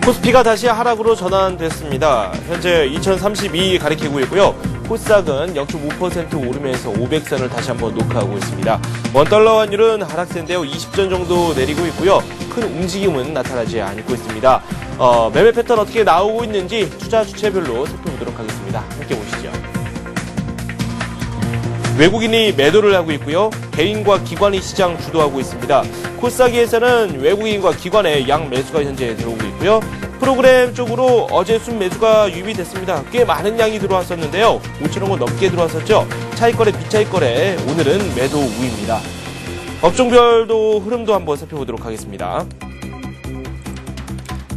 코스피가 다시 하락으로 전환됐습니다. 현재 2032 가리키고 있고요. 코스닥은 0.5% 오르면서 500선을 다시 한번 노크하고 있습니다. 원달러 환율은 하락세인데요. 20전 정도 내리고 있고요. 큰 움직임은 나타나지 않고 있습니다. 매매 패턴 어떻게 나오고 있는지 투자 주체별로 살펴보도록 하겠습니다. 함께 보시죠. 외국인이 매도를 하고 있고요. 개인과 기관이 시장 주도하고 있습니다. 코스닥에서는 외국인과 기관의 양 매수가 현재 들어오고 있고요. 프로그램 쪽으로 어제 순매수가 유입이 됐습니다. 꽤 많은 양이 들어왔었는데요. 5천억 원 넘게 들어왔었죠. 차익거래, 비차익거래 오늘은 매도 우입니다. 업종별도 흐름도 한번 살펴보도록 하겠습니다.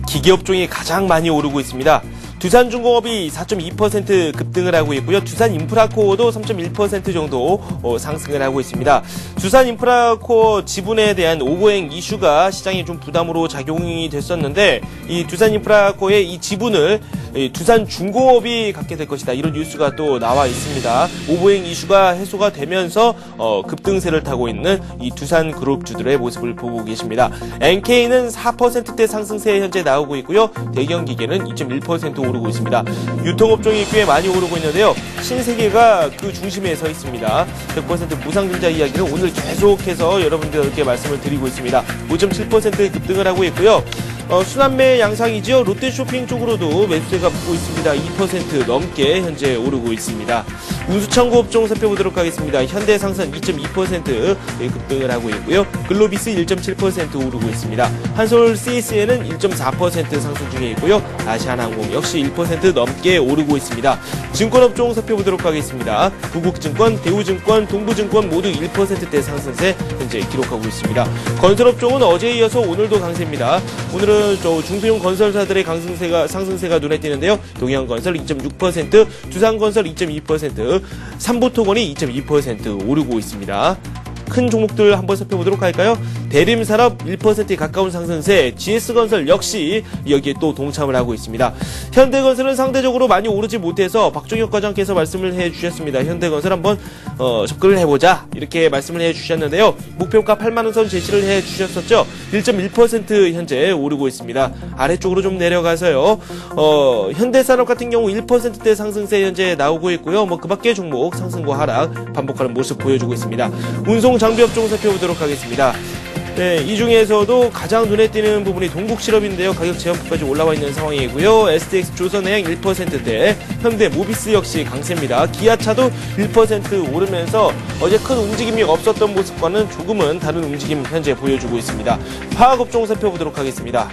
기계업종이 가장 많이 오르고 있습니다. 두산중공업이 4.2% 급등을 하고 있고요. 두산인프라코어도 3.1% 정도 상승을 하고 있습니다. 두산인프라코어 지분에 대한 오버행 이슈가 시장에 좀 부담으로 작용이 됐었는데 이 두산인프라코어의 이 지분을 두산중공업이 갖게 될 것이다. 이런 뉴스가 또 나와 있습니다. 오버행 이슈가 해소가 되면서 급등세를 타고 있는 이 두산그룹주들의 모습을 보고 계십니다. NK는 4%대 상승세 현재 나오고 있고요. 대경기계는 2.1% 오르고 있습니다. 유통업종이 꽤 많이 오르고 있는데요. 신세계가 그 중심에 서 있습니다. 100% 무상증자 이야기를 오늘 계속해서 여러분들께 말씀을 드리고 있습니다. 5.7% 급등을 하고 있고요. 순환매 양상이죠. 롯데쇼핑 쪽으로도 매수세가 붙고 있습니다. 2% 넘게 현재 오르고 있습니다. 운수창고 업종 살펴보도록 하겠습니다. 현대상선 2.2% 급등을 하고 있고요. 글로비스 1.7% 오르고 있습니다. 한솔 CSN은 1.4% 상승 중에 있고요. 아시아나항공 역시 1% 넘게 오르고 있습니다. 증권업종 살펴보도록 하겠습니다. 구국증권, 대우증권, 동부증권 모두 1%대 상승세 현재 기록하고 있습니다. 건설업종은 어제에 이어서 오늘도 강세입니다. 오늘은 중소형 건설사들의 상승세가 눈에 띄는데요. 동양건설 2.6%, 두산건설 2.2%, 삼보토건이 2.2% 오르고 있습니다. 큰 종목들 한번 살펴보도록 할까요? 대림산업 1%에 가까운 상승세, GS건설 역시 여기에 또 동참을 하고 있습니다. 현대건설은 상대적으로 많이 오르지 못해서 박종혁 과장께서 말씀을 해주셨습니다. 현대건설 한번 접근을 해보자 이렇게 말씀을 해주셨는데요. 목표가 8만원 선 제시를 해주셨었죠. 1.1% 현재 오르고 있습니다. 아래쪽으로 좀 내려가서요. 현대산업 같은 경우 1%대 상승세 현재 나오고 있고요. 그 밖의 종목 상승과 하락 반복하는 모습 보여주고 있습니다. 운송 장비업종 살펴보도록 하겠습니다. 네, 이 중에서도 가장 눈에 띄는 부분이 동국실업인데요. 가격 제한폭까지 올라와 있는 상황이고요. STX 조선해양 1%대, 현대모비스 역시 강세입니다. 기아차도 1% 오르면서 어제 큰 움직임이 없었던 모습과는 조금은 다른 움직임 현재 보여주고 있습니다. 화학업종 살펴보도록 하겠습니다.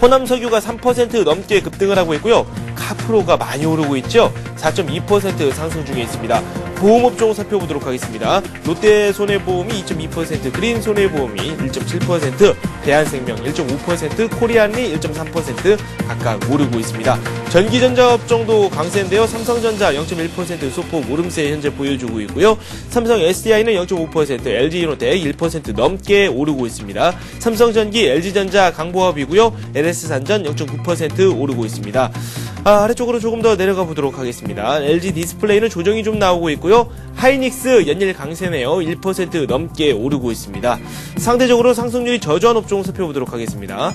호남석유가 3% 넘게 급등을 하고 있고요. 카프로가 많이 오르고 있죠. 4.2% 상승 중에 있습니다. 보험업종 살펴보도록 하겠습니다. 롯데손해보험이 2.2%, 그린손해보험이 1.7%, 대한생명 1.5%, 코리안리 1.3% 각각 오르고 있습니다. 전기전자업종도 강세인데요. 삼성전자 0.1% 소폭 오름세 현재 보여주고 있고요. 삼성 SDI는 0.5%, LG이노텍 1% 넘게 오르고 있습니다. 삼성전기, LG전자, 강보합이고요. LS산전 0.9% 오르고 있습니다. 아래쪽으로 조금 더 내려가 보도록 하겠습니다. LG 디스플레이는 조정이 좀 나오고 있고요. 하이닉스 연일 강세네요. 1% 넘게 오르고 있습니다. 상대적으로 상승률이 저조한 업종 살펴보도록 하겠습니다.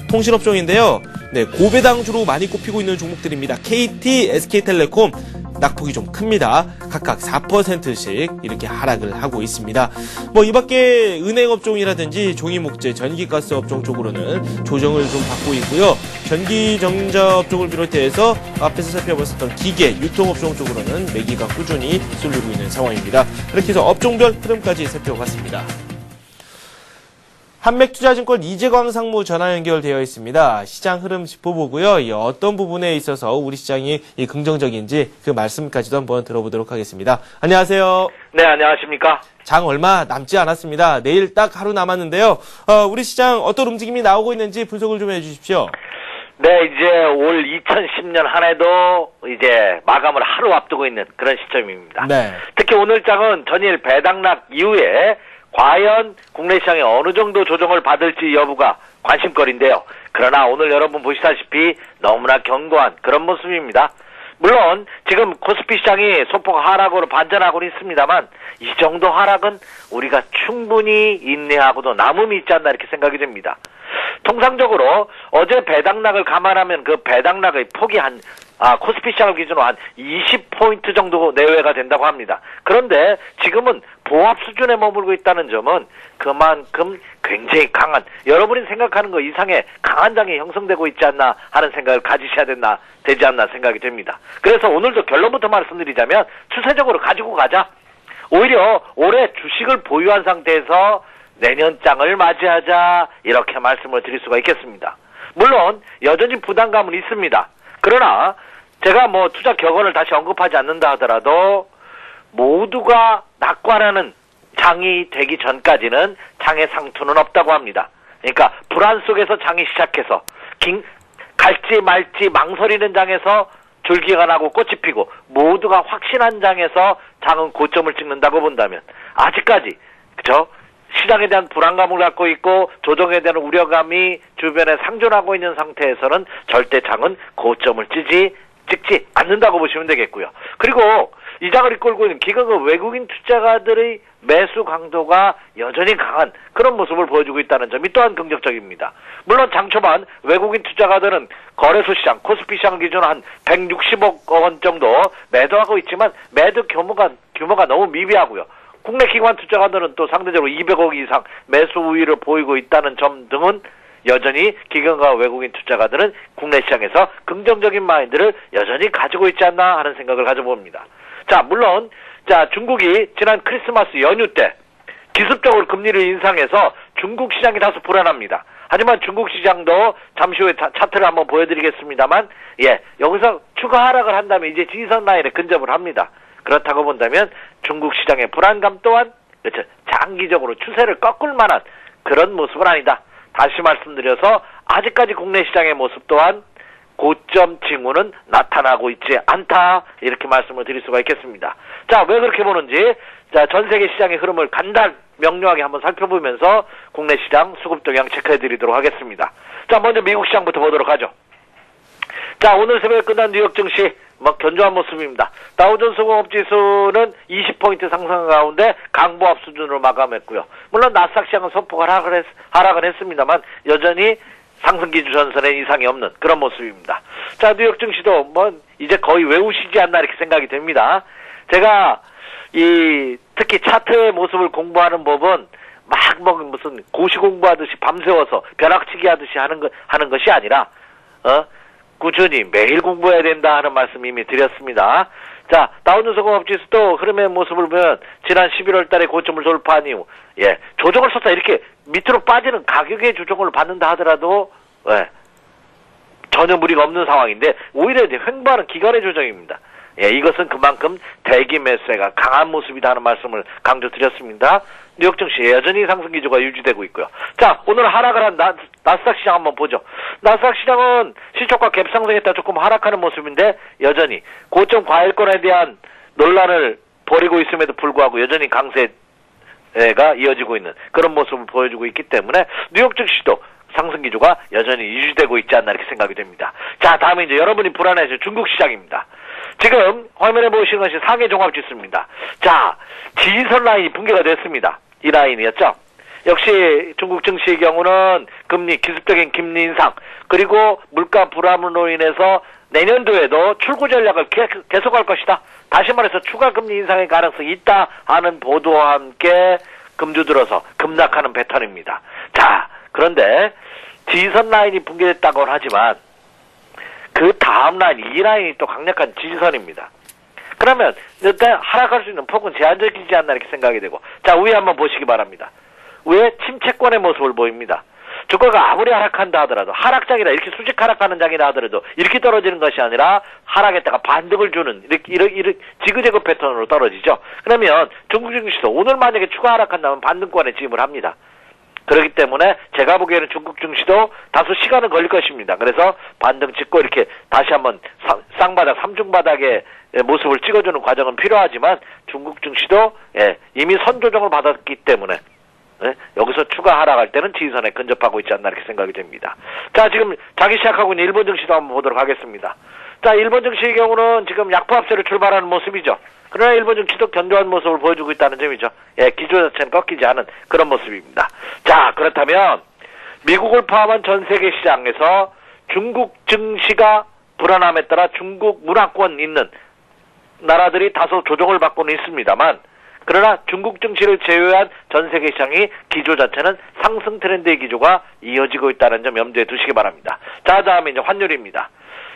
통신업종인데요. 네, 고배당 주로 많이 꼽히고 있는 종목들입니다. KT, SK텔레콤 낙폭이 좀 큽니다. 각각 4%씩 이렇게 하락을 하고 있습니다. 이 밖에 은행업종이라든지 종이목재, 전기가스 업종 쪽으로는 조정을 좀 받고 있고요. 전기전자업종을 비롯해서 앞에서 살펴봤었던 기계, 유통업종 쪽으로는 매기가 꾸준히 쏠리고 있는 상황입니다. 이렇게 해서 업종별 흐름까지 살펴봤습니다. 한맥투자증권 이재광 상무 전화 연결되어 있습니다. 시장 흐름 짚어보고요. 어떤 부분에 있어서 우리 시장이 긍정적인지 그 말씀까지도 한번 들어보도록 하겠습니다. 안녕하세요. 네, 안녕하십니까. 장 얼마 남지 않았습니다. 내일 딱 하루 남았는데요. 우리 시장 어떤 움직임이 나오고 있는지 분석을 좀 해주십시오. 네, 이제 올 2010년 한 해도 이제 마감을 하루 앞두고 있는 그런 시점입니다. 네. 특히 오늘 장은 전일 배당락 이후에 과연 국내 시장이 어느 정도 조정을 받을지 여부가 관심거리인데요. 그러나 오늘 여러분 보시다시피 너무나 견고한 그런 모습입니다. 물론 지금 코스피 시장이 소폭 하락으로 반전하고는 있습니다만 이 정도 하락은 우리가 충분히 인내하고도 남음이 있지 않나 이렇게 생각이 됩니다. 통상적으로 어제 배당락을 감안하면 그 배당락의 폭이 코스피 시장을 기준으로 한 20포인트 정도 내외가 된다고 합니다. 그런데 지금은 보합 수준에 머물고 있다는 점은 그만큼 굉장히 강한, 여러분이 생각하는 것 이상의 강한 장이 형성되고 있지 않나 하는 생각을 가지셔야 되지 않나 생각이 됩니다. 그래서 오늘도 결론부터 말씀드리자면 추세적으로 가지고 가자. 오히려 올해 주식을 보유한 상태에서 내년장을 맞이하자, 이렇게 말씀을 드릴 수가 있겠습니다. 물론 여전히 부담감은 있습니다. 그러나 제가 투자 격언을 다시 언급하지 않는다 하더라도 모두가 낙관하는 장이 되기 전까지는 장의 상투는 없다고 합니다. 그러니까 불안 속에서 장이 시작해서 갈지 말지 망설이는 장에서 줄기가 나고 꽃이 피고 모두가 확신한 장에서 장은 고점을 찍는다고 본다면, 아직까지 그죠? 시장에 대한 불안감을 갖고 있고 조정에 대한 우려감이 주변에 상존하고 있는 상태에서는 절대 장은 고점을 찍지 않는다고 보시면 되겠고요. 그리고 이 장을 이끌고 있는 기관과 외국인 투자가들의 매수 강도가 여전히 강한 그런 모습을 보여주고 있다는 점이 또한 긍정적입니다. 물론 장 초반 외국인 투자가들은 거래소 시장, 코스피 시장을 기준으로 한 160억 원 정도 매도하고 있지만 매도 규모가 너무 미비하고요. 국내 기관 투자가들은 또 상대적으로 200억 이상 매수 우위를 보이고 있다는 점 등은 여전히 기관과 외국인 투자가들은 국내 시장에서 긍정적인 마인드를 여전히 가지고 있지 않나 하는 생각을 가져봅니다. 자, 물론 중국이 지난 크리스마스 연휴 때 기습적으로 금리를 인상해서 중국 시장이 다소 불안합니다. 하지만 중국 시장도 잠시 후에 차트를 한번 보여드리겠습니다만, 여기서 추가 하락을 한다면 이제 지지선 라인에 근접을 합니다. 그렇다고 본다면 중국 시장의 불안감 또한 장기적으로 추세를 꺾을 만한 그런 모습은 아니다. 다시 말씀드려서 아직까지 국내 시장의 모습 또한 고점 징후는 나타나고 있지 않다, 이렇게 말씀을 드릴 수가 있겠습니다. 자, 왜 그렇게 보는지 전 세계 시장의 흐름을 명료하게 한번 살펴보면서 국내 시장 수급 동향 체크해드리도록 하겠습니다. 자, 먼저 미국 시장부터 보도록 하죠. 자, 오늘 새벽에 끝난 뉴욕 증시 견조한 모습입니다. 다우존스 공업지수는 20포인트 상승 가운데 강보합 수준으로 마감했고요. 물론 나스닥 시장은 소폭 하락을 했습니다만 여전히 상승 기준 전선에 이상이 없는 그런 모습입니다. 자, 뉴욕 증시도 이제 거의 외우시지 않나 이렇게 생각이 됩니다. 제가 특히 차트의 모습을 공부하는 법은 무슨 고시 공부하듯이 밤새워서 벼락치기 하듯이 하는 것이 아니라 꾸준히 매일 공부해야 된다 하는 말씀 이미 드렸습니다. 자, 다우존스 공업지수도 흐름의 모습을 보면 지난 11월 달에 고점을 돌파한 이후 조정을 썼다 이렇게 밑으로 빠지는 가격의 조정을 받는다 하더라도 전혀 무리가 없는 상황인데 오히려 횡보하는 기간의 조정입니다. 이것은 그만큼 대기 매수가 강한 모습이다 하는 말씀을 강조드렸습니다. 뉴욕 증시 여전히 상승 기조가 유지되고 있고요. 자, 오늘 하락을 한 나스닥 시장 한번 보죠. 나스닥 시장은 시초가 갭 상승했다 조금 하락하는 모습인데 여전히 고점 과열권에 대한 논란을 벌이고 있음에도 불구하고 여전히 강세가 이어지고 있는 그런 모습을 보여주고 있기 때문에 뉴욕 증시도 상승 기조가 여전히 유지되고 있지 않나 이렇게 생각이 됩니다. 자, 다음에 이제 여러분이 불안해하실 중국 시장입니다. 지금 화면에 보시는 것이 상해 종합지수입니다. 자, 지지선 라인이 붕괴가 됐습니다. 이 라인이었죠. 역시 중국 증시의 경우는 기습적인 금리 인상, 그리고 물가 불안으로 인해서 내년도에도 출구 전략을 계속할 것이다. 다시 말해서 추가 금리 인상의 가능성이 있다 하는 보도와 함께 금주 들어서 급락하는 패턴입니다. 자, 그런데 지지선 라인이 붕괴됐다고는 하지만 그 다음 라인, 이 라인이 또 강력한 지지선입니다. 그러면 일단 하락할 수 있는 폭은 제한적이지 않나 이렇게 생각이 되고, 자, 위에 한번 보시기 바랍니다. 위에 침체권의 모습을 보입니다. 주가가 아무리 하락한다 하더라도, 하락장이라 이렇게 수직 하락하는 장이라 하더라도 이렇게 떨어지는 것이 아니라 하락했다가 반등을 주는 이렇게 지그재그 패턴으로 떨어지죠. 그러면 중국 증시도 오늘 만약에 추가 하락한다면 반등권에 진입을 합니다. 그렇기 때문에 제가 보기에는 중국 증시도 다소 시간은 걸릴 것입니다. 그래서 반등 찍고 이렇게 다시 한번 쌍바닥, 삼중바닥의 모습을 찍어주는 과정은 필요하지만 중국 증시도 이미 선조정을 받았기 때문에 여기서 추가 하락할 때는 지지선에 근접하고 있지 않나 이렇게 생각이 됩니다. 자, 지금 자기 시작하고 있는 일본 증시도 한번 보도록 하겠습니다. 자, 일본 증시의 경우는 지금 약포합세로 출발하는 모습이죠. 그러나 일본 증시도 견조한 모습을 보여주고 있다는 점이죠. 기조 자체는 꺾이지 않은 그런 모습입니다. 자, 그렇다면 미국을 포함한 전 세계 시장에서 중국 증시가 불안함에 따라 중국 문화권 있는 나라들이 다소 조정을 받고는 있습니다만, 그러나 중국 증시를 제외한 전 세계 시장이 기조 자체는 상승 트렌드의 기조가 이어지고 있다는 점 염두에 두시기 바랍니다. 자, 다음에 이제 환율입니다.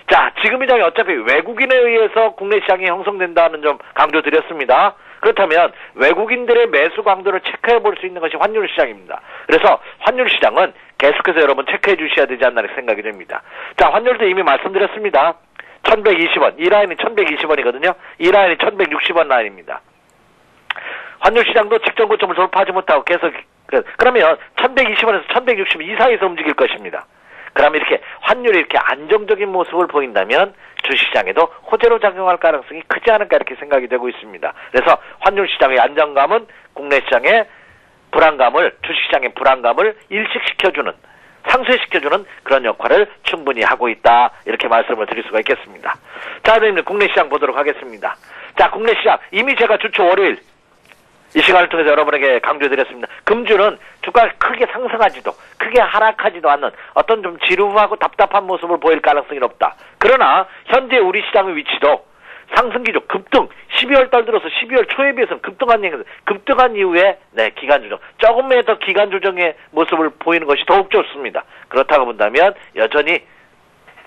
자, 지금 이 장이 어차피 외국인에 의해서 국내 시장이 형성된다는 점 강조드렸습니다. 그렇다면 외국인들의 매수 강도를 체크해 볼 수 있는 것이 환율 시장입니다. 그래서 환율 시장은 계속해서 여러분 체크해 주셔야 되지 않나 생각이 됩니다. 자, 환율도 이미 말씀드렸습니다. 1120원, 이 라인이 1120원이거든요. 이 라인이 1160원 라인입니다. 환율 시장도 직전 고점을 돌파하지 못하고 계속, 그러면 1120원에서 1160원 이 사이에서 움직일 것입니다. 그러면 이렇게 환율이 이렇게 안정적인 모습을 보인다면 주식시장에도 호재로 작용할 가능성이 크지 않을까 이렇게 생각이 되고 있습니다. 그래서 환율 시장의 안정감은 국내 시장의 불안감을, 주식시장의 불안감을 일식시켜주는, 상쇄시켜주는 그런 역할을 충분히 하고 있다, 이렇게 말씀을 드릴 수가 있겠습니다. 자, 그럼 국내 시장 보도록 하겠습니다. 자, 국내 시장 이미 제가 주초 월요일 이 시간을 통해서 여러분에게 강조드렸습니다. 금주는 주가가 크게 상승하지도 크게 하락하지도 않는 어떤 좀 지루하고 답답한 모습을 보일 가능성이 높다. 그러나 현재 우리 시장의 위치도 상승 기조 급등, 12월 달 들어서 12월 초에 비해서는 급등한 이후에 기간 조정, 조금의 더 기간 조정의 모습을 보이는 것이 더욱 좋습니다. 그렇다고 본다면 여전히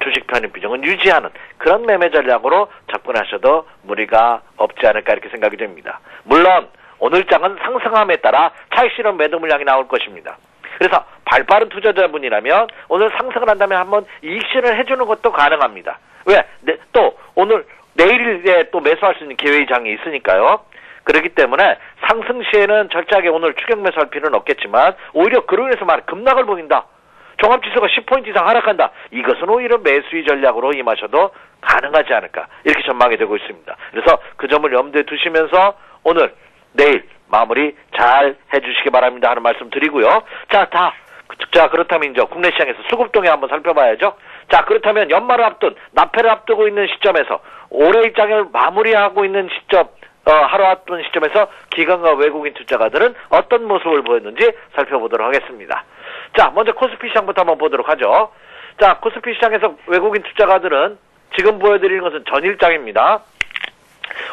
주식 편입 비중은 유지하는 그런 매매 전략으로 접근하셔도 무리가 없지 않을까 이렇게 생각이 됩니다. 물론 오늘 장은 상승함에 따라 차익 실현 매도 물량이 나올 것입니다. 그래서 발빠른 투자자분이라면 오늘 상승을 한다면 한번 이익 실현을 해주는 것도 가능합니다. 왜? 또 오늘 내일에 또 매수할 수 있는 기회의 장이 있으니까요. 그렇기 때문에 상승 시에는 철저하게 오늘 추격 매수할 필요는 없겠지만 오히려 그로 인해서 급락을 보인다. 종합지수가 10포인트 이상 하락한다. 이것은 오히려 매수의 전략으로 임하셔도 가능하지 않을까 이렇게 전망이 되고 있습니다. 그래서 그 점을 염두에 두시면서 오늘 내일 마무리 잘 해주시기 바랍니다 하는 말씀 드리고요. 자, 그렇다면 이제 국내 시장에서 수급 동향 한번 살펴봐야죠. 자, 그렇다면 연말을 앞둔, 납회를 앞두고 있는 시점에서 올해 입장을 마무리하고 있는 시점, 하루 앞둔 시점에서 기관과 외국인 투자가들은 어떤 모습을 보였는지 살펴보도록 하겠습니다. 자, 먼저 코스피 시장부터 한번 보도록 하죠. 자, 코스피 시장에서 외국인 투자가들은 지금 보여드리는 것은 전일장입니다.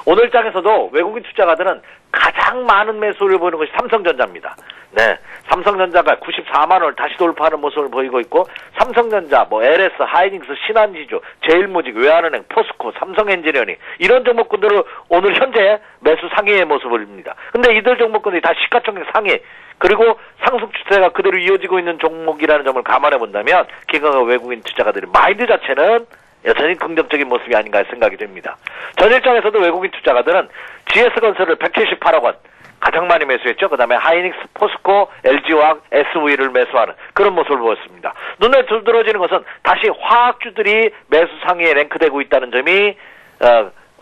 오늘 장에서도 외국인 투자가들은 가장 많은 매수를 보이는 것이 삼성전자입니다. 네, 삼성전자가 94만원을 다시 돌파하는 모습을 보이고 있고, 삼성전자, LS, 하이닉스, 신한지주, 제일모직, 외환은행, 포스코, 삼성엔지니어링 이런 종목군들은 오늘 현재 매수 상위의 모습을 보입니다. 근데 이들 종목군들이 다 시가총액 상위, 그리고 상승 추세가 그대로 이어지고 있는 종목이라는 점을 감안해 본다면 기관과 외국인 투자가들의 마인드 자체는 여전히 긍정적인 모습이 아닌가 생각이 됩니다. 전일장에서도 외국인 투자가들은 GS건설을 178억 원 가장 많이 매수했죠. 그 다음에 하이닉스, 포스코, LG화학, SV를 매수하는 그런 모습을 보였습니다. 눈에 두드러지는 것은 다시 화학주들이 매수 상위에 랭크되고 있다는 점이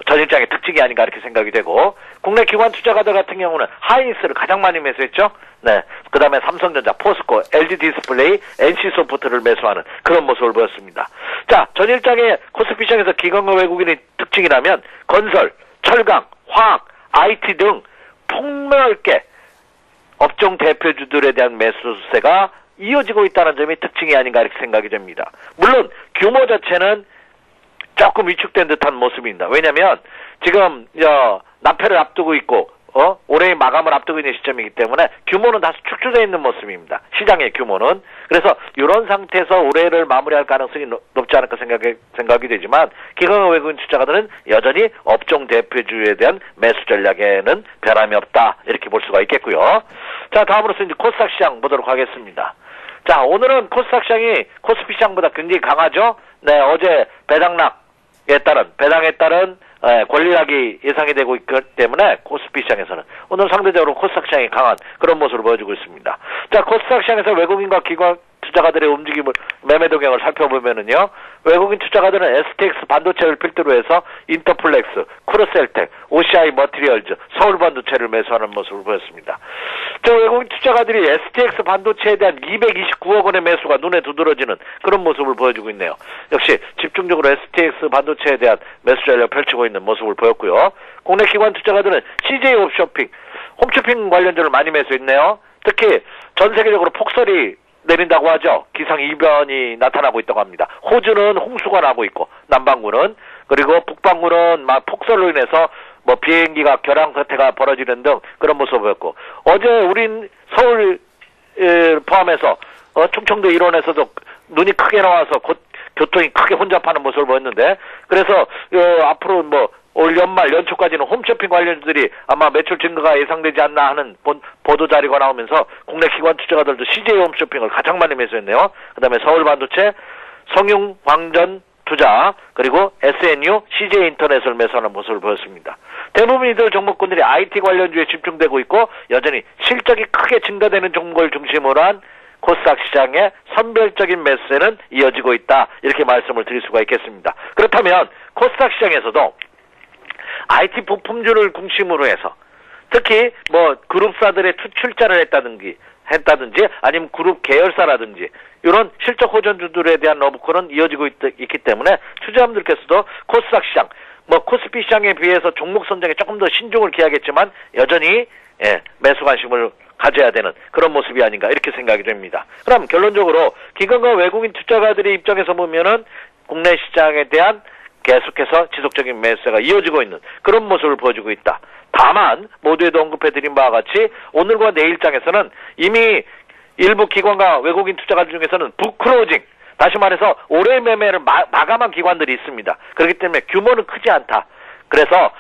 전일장의 특징이 아닌가 이렇게 생각이 되고, 국내 기관 투자가들 같은 경우는 하이닉스를 가장 많이 매수했죠. 네, 그 다음에 삼성전자, 포스코, LG디스플레이, NC소프트를 매수하는 그런 모습을 보였습니다. 자, 전일장의 코스피 시장에서 기관과 외국인의 특징이라면 건설, 철강, 화학, IT 등 폭넓게 업종 대표주들에 대한 매수세가 이어지고 있다는 점이 특징이 아닌가 이렇게 생각이 됩니다. 물론 규모 자체는 조금 위축된 듯한 모습입니다. 왜냐하면 지금 납회를 앞두고 있고 올해의 마감을 앞두고 있는 시점이기 때문에 규모는 다소 축소되어 있는 모습입니다. 시장의 규모는. 그래서 이런 상태에서 올해를 마무리할 가능성이 높지 않을까 생각이 되지만 기관과 외국인 투자가들은 여전히 업종 대표주에 대한 매수 전략에는 변함이 없다 이렇게 볼 수가 있겠고요. 자, 다음으로서 이제 코스닥 시장 보도록 하겠습니다. 자, 오늘은 코스닥 시장이 코스피 시장보다 굉장히 강하죠. 네, 어제 배당에 따른 권리락이 예상이 되고 있기 때문에 코스피 시장에서는 오늘 상대적으로 코스닥 시장이 강한 그런 모습을 보여주고 있습니다. 자, 코스닥 시장에서 외국인과 기관 투자가들의 움직임을, 매매 동향을 살펴보면은요, 외국인 투자가들은 STX 반도체를 필두로 해서 인터플렉스, 크루셀텍, OCI 머티리얼즈, 서울반도체를 매수하는 모습을 보였습니다. 저 외국인 투자가들이 STX 반도체에 대한 229억 원의 매수가 눈에 두드러지는 그런 모습을 보여주고 있네요. 역시 집중적으로 STX 반도체에 대한 매수 전략을 펼치고 있는 모습을 보였고요. 국내 기관 투자가들은 CJ 홈쇼핑 관련주를 많이 매수했네요. 특히 전 세계적으로 폭설이 내린다고 하죠. 기상이변이 나타나고 있다고 합니다. 호주는 홍수가 나고 있고 남반구는 그리고 북반구는 막 폭설로 인해서 뭐 비행기가 결항 사태가 벌어지는 등 그런 모습을 보였고 어제 우린 서울 포함해서 충청도 일원에서도 눈이 크게 나와서 곧 교통이 크게 혼잡하는 모습을 보였는데 그래서 앞으로 뭐 올 연말 연초까지는 홈쇼핑 관련주들이 아마 매출 증가가 예상되지 않나 하는 보도 자료가 나오면서 국내 기관 투자가들도 CJ 홈쇼핑을 가장 많이 매수했네요. 그다음에 서울반도체, 성융광전 투자 그리고 SNU, CJ 인터넷을 매수하는 모습을 보였습니다. 대부분 이들 종목군들이 IT 관련주에 집중되고 있고 여전히 실적이 크게 증가되는 종목을 중심으로 한 코스닥 시장의 선별적인 매수세는 이어지고 있다. 이렇게 말씀을 드릴 수가 있겠습니다. 그렇다면 코스닥 시장에서도 IT 부품주를 중심으로 해서 특히 뭐 그룹사들의 출자를 했다든지 아니면 그룹 계열사라든지 이런 실적 호전주들에 대한 러브콜은 이어지고 있기 때문에 투자자분들께서도 코스닥 시장, 뭐 코스피 시장에 비해서 종목 선정에 조금 더 신중을 기하겠지만 여전히 매수 관심을 가져야 되는 그런 모습이 아닌가 이렇게 생각이 됩니다. 그럼 결론적으로 기관과 외국인 투자가들의 입장에서 보면은 국내 시장에 대한 계속해서 지속적인 매수세가 이어지고 있는 그런 모습을 보여주고 있다. 다만 모두에도 언급해드린 바와 같이 오늘과 내일장에서는 이미 일부 기관과 외국인 투자가들 중에서는 북클로징, 다시 말해서 올해 매매를 마감한 기관들이 있습니다. 그렇기 때문에 규모는 크지 않다. 그래서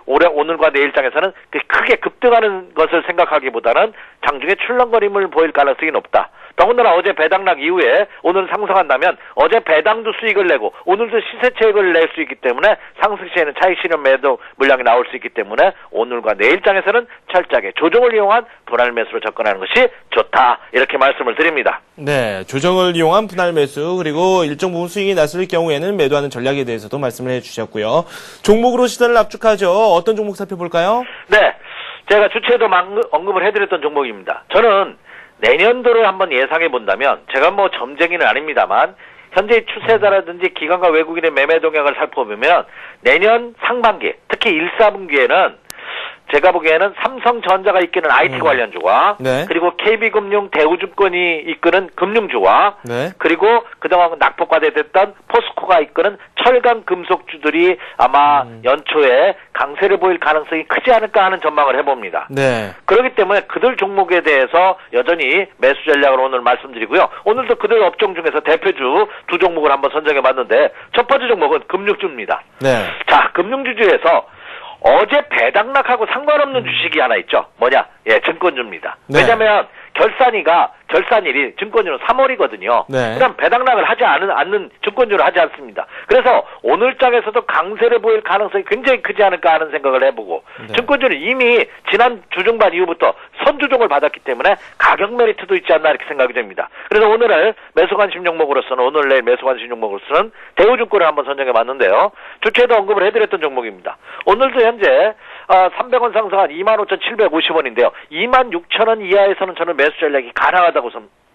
오늘과 내일장에서는 크게 급등하는 것을 생각하기보다는 장중에 출렁거림을 보일 가능성이 높다. 더군다나 어제 배당락 이후에 오늘 상승한다면 어제 배당도 수익을 내고 오늘도 시세차익을 낼 수 있기 때문에 상승 시에는 차익 실현 매도 물량이 나올 수 있기 때문에 오늘과 내일장에서는 철저하게 조정을 이용한 분할 매수로 접근하는 것이 좋다. 이렇게 말씀을 드립니다. 네, 조정을 이용한 분할 매수 그리고 일정 부분 수익이 났을 경우에는 매도하는 전략에 대해서도 말씀을 해주셨고요. 종목으로 시선을 압축하죠. 어떤 종목 살펴볼까요? 네, 제가 주체도 언급을 해드렸던 종목입니다. 저는 내년도를 한번 예상해 본다면 제가 뭐 점쟁이는 아닙니다만 현재 추세다라든지 기관과 외국인의 매매 동향을 살펴보면 내년 상반기 특히 1, 4분기에는 제가 보기에는 삼성전자가 이끄는 IT 관련주와 네. 그리고 KB금융, 대우증권이 이끄는 금융주와 네. 그리고 그동안 낙폭과대됐던 포스코가 이끄는 철강 금속주들이 아마 연초에 강세를 보일 가능성이 크지 않을까 하는 전망을 해봅니다. 네. 그렇기 때문에 그들 종목에 대해서 여전히 매수 전략을 오늘 말씀드리고요. 오늘도 그들 업종 중에서 대표주 두 종목을 한번 선정해봤는데 첫 번째 종목은 금융주입니다. 네. 자, 금융주 중에서 어제 배당락하고 상관없는 주식이 하나 있죠. 뭐냐? 증권주입니다. 네. 왜냐면 결산일이 증권주는 3월이거든요. 네. 그럼 배당락을 하지 않는 증권주를 하지 않습니다. 그래서 오늘 장에서도 강세를 보일 가능성이 굉장히 크지 않을까 하는 생각을 해보고 네. 증권주는 이미 지난 주중반 이후부터 선주종을 받았기 때문에 가격 메리트도 있지 않나 이렇게 생각이 됩니다. 그래서 오늘 매수 관심 종목으로서는 오늘 내일 매수 관심 종목으로서는 대우증권을 한번 선정해봤는데요. 주체도 언급을 해드렸던 종목입니다. 오늘도 현재 300원 상승한 25,750원인데요. 26,000원 이하에서는 저는 매수 전략이 가능하다고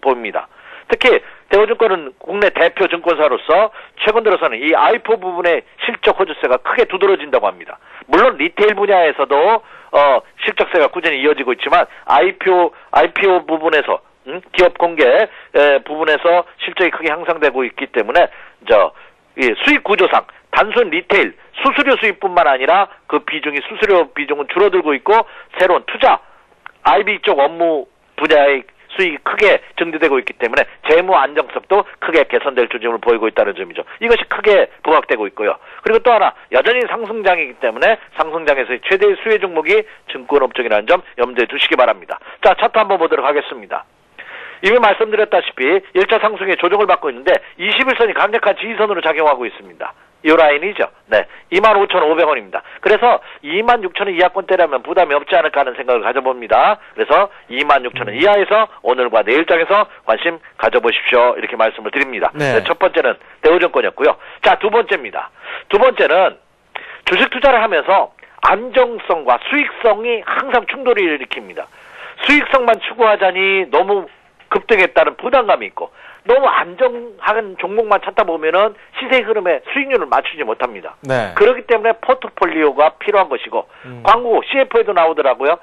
봅니다. 특히 대우증권은 국내 대표 증권사로서 최근 들어서는 이 IPO 부분의 실적 호주세가 크게 두드러진다고 합니다. 물론 리테일 분야에서도 실적세가 꾸준히 이어지고 있지만 IPO 부분에서 기업 공개 부분에서 실적이 크게 향상되고 있기 때문에 이 수익 구조상 단순 리테일 수수료 수익뿐만 아니라 그 수수료 비중은 줄어들고 있고 새로운 투자 IB 쪽 업무 분야의 수익이 크게 증대되고 있기 때문에 재무 안정성도 크게 개선될 조짐을 보이고 있다는 점이죠. 이것이 크게 부각되고 있고요. 그리고 또 하나 여전히 상승장이기 때문에 상승장에서의 최대의 수혜 종목이 증권업종이라는 점 염두에 두시기 바랍니다. 자, 차트 한번 보도록 하겠습니다. 이미 말씀드렸다시피 1차 상승에 조정을 받고 있는데 21선이 강력한 지지선으로 작용하고 있습니다. 이 라인이죠. 네, 25,500원입니다. 그래서 26,000원 이하권대라면 부담이 없지 않을까 하는 생각을 가져봅니다. 그래서 26,000원 이하에서 오늘과 내일장에서 관심 가져보십시오. 이렇게 말씀을 드립니다. 네. 네, 첫 번째는 대우증권이었고요. 자, 두 번째입니다. 두 번째는 주식 투자를 하면서 안정성과 수익성이 항상 충돌을 일으킵니다. 수익성만 추구하자니 너무 급등했다는 부담감이 있고 너무 안정한 종목만 찾다 보면은 시세 흐름에 수익률을 맞추지 못합니다. 네. 그렇기 때문에 포트폴리오가 필요한 것이고 광고 CF에도 나오더라고요.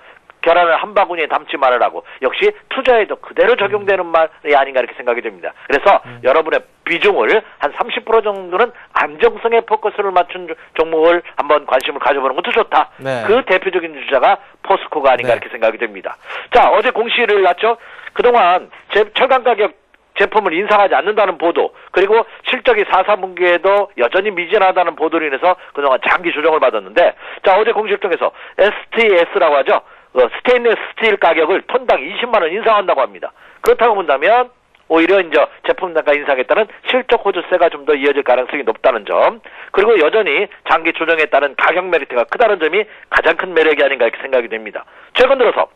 계란을 한 바구니에 담지 말으라고 역시 투자에도 그대로 적용되는 말이 아닌가 이렇게 생각이 됩니다. 그래서 여러분의 비중을 한 30% 정도는 안정성에 포커스를 맞춘 종목을 한번 관심을 가져보는 것도 좋다. 네. 그 대표적인 주자가 포스코가 아닌가 네. 이렇게 생각이 됩니다. 자, 어제 공시를 났죠. 그동안 철강 가격 제품을 인상하지 않는다는 보도, 그리고 실적이 4, 4분기에도 여전히 미진하다는 보도로 인해서 그동안 장기 조정을 받았는데, 자, 어제 공시를 통해서 STS라고 하죠. 스테인리스 스틸 가격을 톤당 20만원 인상한다고 합니다. 그렇다고 본다면 오히려 이제 제품 단가 인상에 따른 실적 호조세가 좀 더 이어질 가능성이 높다는 점, 그리고 여전히 장기 조정에 따른 가격 메리트가 크다는 점이 가장 큰 매력이 아닌가 이렇게 생각이 됩니다. 최근 들어서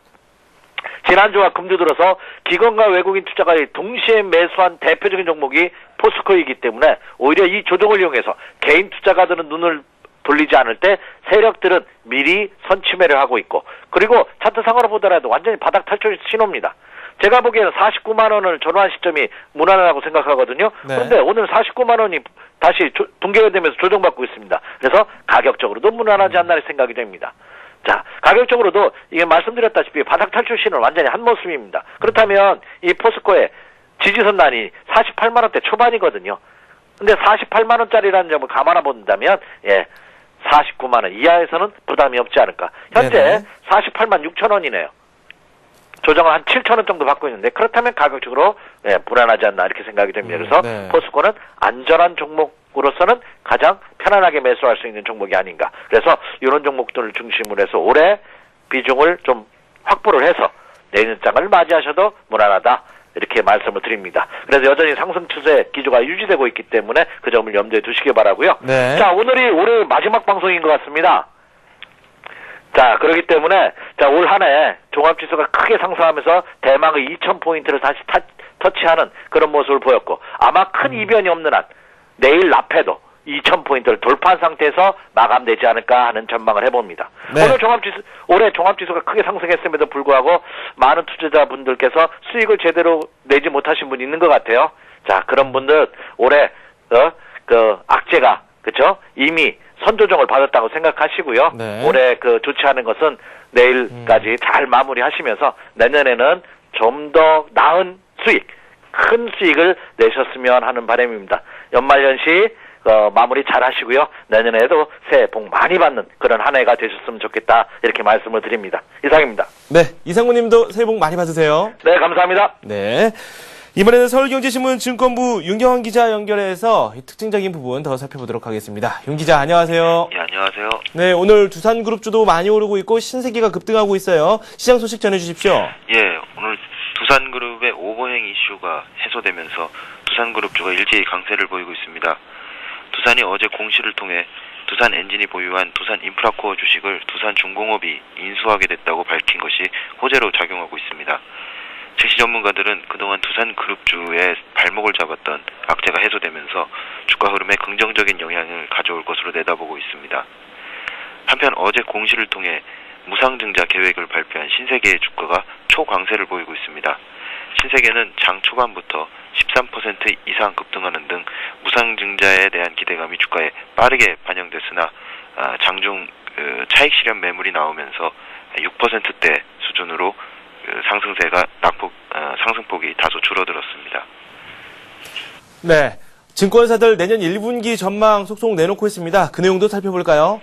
지난주와 금주 들어서 기관과 외국인 투자가들이 동시에 매수한 대표적인 종목이 포스코이기 때문에 오히려 이 조정을 이용해서 개인 투자가들은 눈을 돌리지 않을 때 세력들은 미리 선취매를 하고 있고, 그리고 차트상으로 보더라도 완전히 바닥 탈출 신호입니다. 제가 보기에는 49만 원을 전환 시점이 무난하다고 생각하거든요. 네. 그런데 오늘 49만 원이 다시 붕괴가 되면서 조정받고 있습니다. 그래서 가격적으로도 무난하지 않나 생각이 됩니다. 자, 가격적으로도 이게 말씀드렸다시피 바닥 탈출 신호는 완전히 한 모습입니다. 그렇다면 이 포스코의 지지선단이 48만 원대 초반이거든요. 근데 48만 원짜리라는 점을 감안해 본다면 49만 원 이하에서는 부담이 없지 않을까. 현재 네네. 48만 6천 원이네요. 조정을 한 7천 원 정도 받고 있는데, 그렇다면 가격적으로 불안하지 않나 이렇게 생각이 됩니다. 그래서 네. 포스코는 안전한 종목으로서는 가장 편안하게 매수할 수 있는 종목이 아닌가. 그래서 이런 종목들을 중심으로 해서 올해 비중을 좀 확보를 해서 내년장을 맞이하셔도 무난하다 이렇게 말씀을 드립니다. 그래서 여전히 상승 추세 기조가 유지되고 있기 때문에 그 점을 염두에 두시기 바라고요. 네. 자, 오늘이 올해 마지막 방송인 것 같습니다. 자, 그렇기 때문에 올 한 해 종합지수가 크게 상승하면서 대망의 2000포인트를 다시 터치하는 그런 모습을 보였고, 아마 큰 이변이 없는 한 내일 납해도 2000포인트를 돌파한 상태에서 마감되지 않을까 하는 전망을 해봅니다. 네. 올해 종합지수가 크게 상승했음에도 불구하고 많은 투자자분들께서 수익을 제대로 내지 못하신 분이 있는 것 같아요. 자, 그런 분들 올해 악재가 그렇죠? 이미 선조정을 받았다고 생각하시고요. 네. 올해 좋지 않은 것은 내일까지 잘 마무리하시면서 내년에는 좀 더 나은 수익, 큰 수익을 내셨으면 하는 바람입니다. 연말연시 마무리 잘 하시고요. 내년에도 새해 복 많이 받는 그런 한 해가 되셨으면 좋겠다 이렇게 말씀을 드립니다. 이상입니다. 네, 이상무님도 새해 복 많이 받으세요. 네, 감사합니다. 네. 이번에는 서울경제신문 증권부 윤경환 기자 연결해서 이 특징적인 부분 더 살펴보도록 하겠습니다. 윤 기자, 안녕하세요. 예, 안녕하세요. 네, 오늘 두산그룹주도 많이 오르고 있고 신세계가 급등하고 있어요. 시장 소식 전해주십시오. 예, 오늘 두산그룹의 오버행 이슈가 해소되면서 두산그룹주가 일제히 강세를 보이고 있습니다. 두산이 어제 공시를 통해 두산엔진이 보유한 두산인프라코어 주식을 두산중공업이 인수하게 됐다고 밝힌 것이 호재로 작용하고 있습니다. 증시 전문가들은 그동안 두산그룹주의 발목을 잡았던 악재가 해소되면서 주가 흐름에 긍정적인 영향을 가져올 것으로 내다보고 있습니다. 한편 어제 공시를 통해 무상증자 계획을 발표한 신세계의 주가가 초강세를 보이고 있습니다. 신세계는 장 초반부터 13% 이상 급등하는 등 무상증자에 대한 기대감이 주가에 빠르게 반영됐으나 장중 차익 실현 매물이 나오면서 6%대 수준으로 상승세가 상승폭이 다소 줄어들었습니다. 네, 증권사들 내년 1분기 전망 속속 내놓고 있습니다. 그 내용도 살펴볼까요?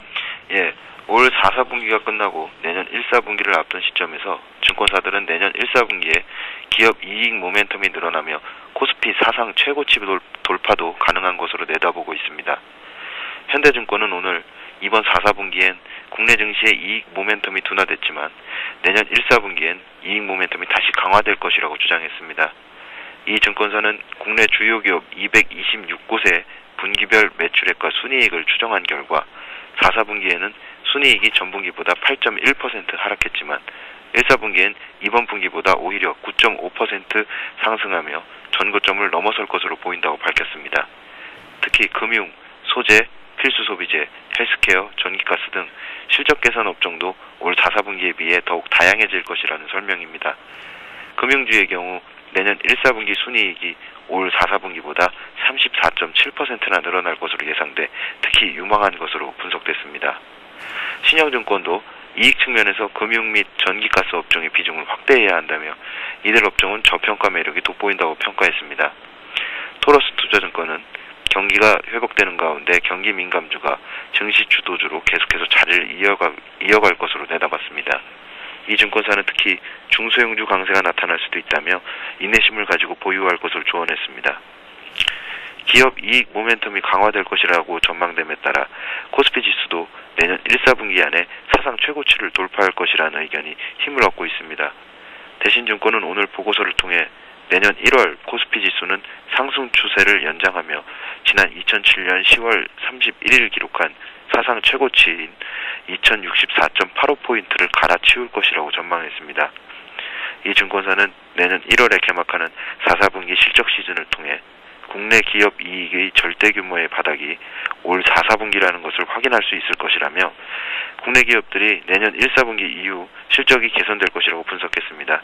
예, 올 4, 4분기가 끝나고 내년 1, 4분기를 앞둔 시점에서 증권사들은 내년 1, 4분기에 기업 이익 모멘텀이 늘어나며 코스피 사상 최고치 돌파도 가능한 것으로 내다보고 있습니다. 현대증권은 오늘 이번 4, 4분기엔 국내 증시의 이익 모멘텀이 둔화됐지만 내년 1, 4분기엔 이익 모멘텀이 다시 강화될 것이라고 주장했습니다. 이 증권사는 국내 주요 기업 226곳의 분기별 매출액과 순이익을 추정한 결과 4, 4분기에는 순이익이 전분기보다 8.1% 하락했지만 1, 4분기엔 이번 분기보다 오히려 9.5% 상승하며 전고점을 넘어설 것으로 보인다고 밝혔습니다. 특히 금융, 소재, 필수 소비재, 헬스케어, 전기가스 등 실적 개선 업종도 올 4, 4분기에 비해 더욱 다양해질 것이라는 설명입니다. 금융주의 경우 내년 1, 4분기 순이익이 올 4, 4분기보다 34.7%나 늘어날 것으로 예상돼 특히 유망한 것으로 분석됐습니다. 신영증권도 이익 측면에서 금융 및 전기가스 업종의 비중을 확대해야 한다며 이들 업종은 저평가 매력이 돋보인다고 평가했습니다. 토러스 투자증권은 경기가 회복되는 가운데 경기 민감주가 증시 주도주로 계속해서 자리를 이어갈 것으로 내다봤습니다. 이 증권사는 특히 중소형주 강세가 나타날 수도 있다며 인내심을 가지고 보유할 것을 조언했습니다. 기업 이익 모멘텀이 강화될 것이라고 전망됨에 따라 코스피 지수도 내년 1, 4분기 안에 사상 최고치를 돌파할 것이라는 의견이 힘을 얻고 있습니다. 대신증권은 오늘 보고서를 통해 내년 1월 코스피 지수는 상승 추세를 연장하며 지난 2007년 10월 31일 기록한 사상 최고치인 2064.85포인트를 갈아치울 것이라고 전망했습니다. 이 증권사는 내년 1월에 개막하는 4, 4분기 실적 시즌을 통해 국내 기업 이익의 절대 규모의 바닥이 올 4, 4분기라는 것을 확인할 수 있을 것이라며 국내 기업들이 내년 1, 4분기 이후 실적이 개선될 것이라고 분석했습니다.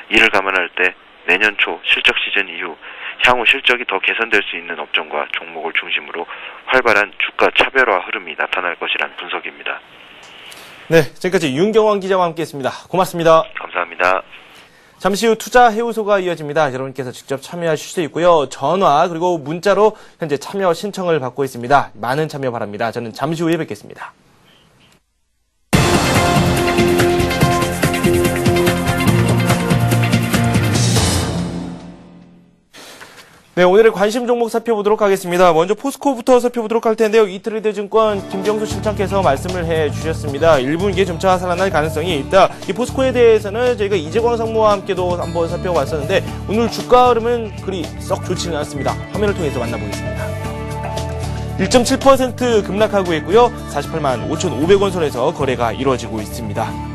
이를 감안할 때 내년 초 실적 시즌 이후 향후 실적이 더 개선될 수 있는 업종과 종목을 중심으로 활발한 주가 차별화 흐름이 나타날 것이라는 분석입니다. 네, 지금까지 윤경원 기자와 함께했습니다. 고맙습니다. 감사합니다. 잠시 후 투자 해우소가 이어집니다. 여러분께서 직접 참여하실 수 있고요. 전화 그리고 문자로 현재 참여 신청을 받고 있습니다. 많은 참여 바랍니다. 저는 잠시 후에 뵙겠습니다. 네, 오늘의 관심 종목 살펴보도록 하겠습니다. 먼저 포스코부터 살펴보도록 할 텐데요. 이트레이드증권 김정수 실장께서 말씀을 해주셨습니다. 1분기에 점차 살아날 가능성이 있다. 이 포스코에 대해서는 저희가 이재광 상무와 함께도 한번 살펴봤었는데 오늘 주가 흐름은 그리 썩 좋지는 않습니다. 화면을 통해서 만나보겠습니다. 1.7% 급락하고 있고요. 48만 5,500원 선에서 거래가 이루어지고 있습니다.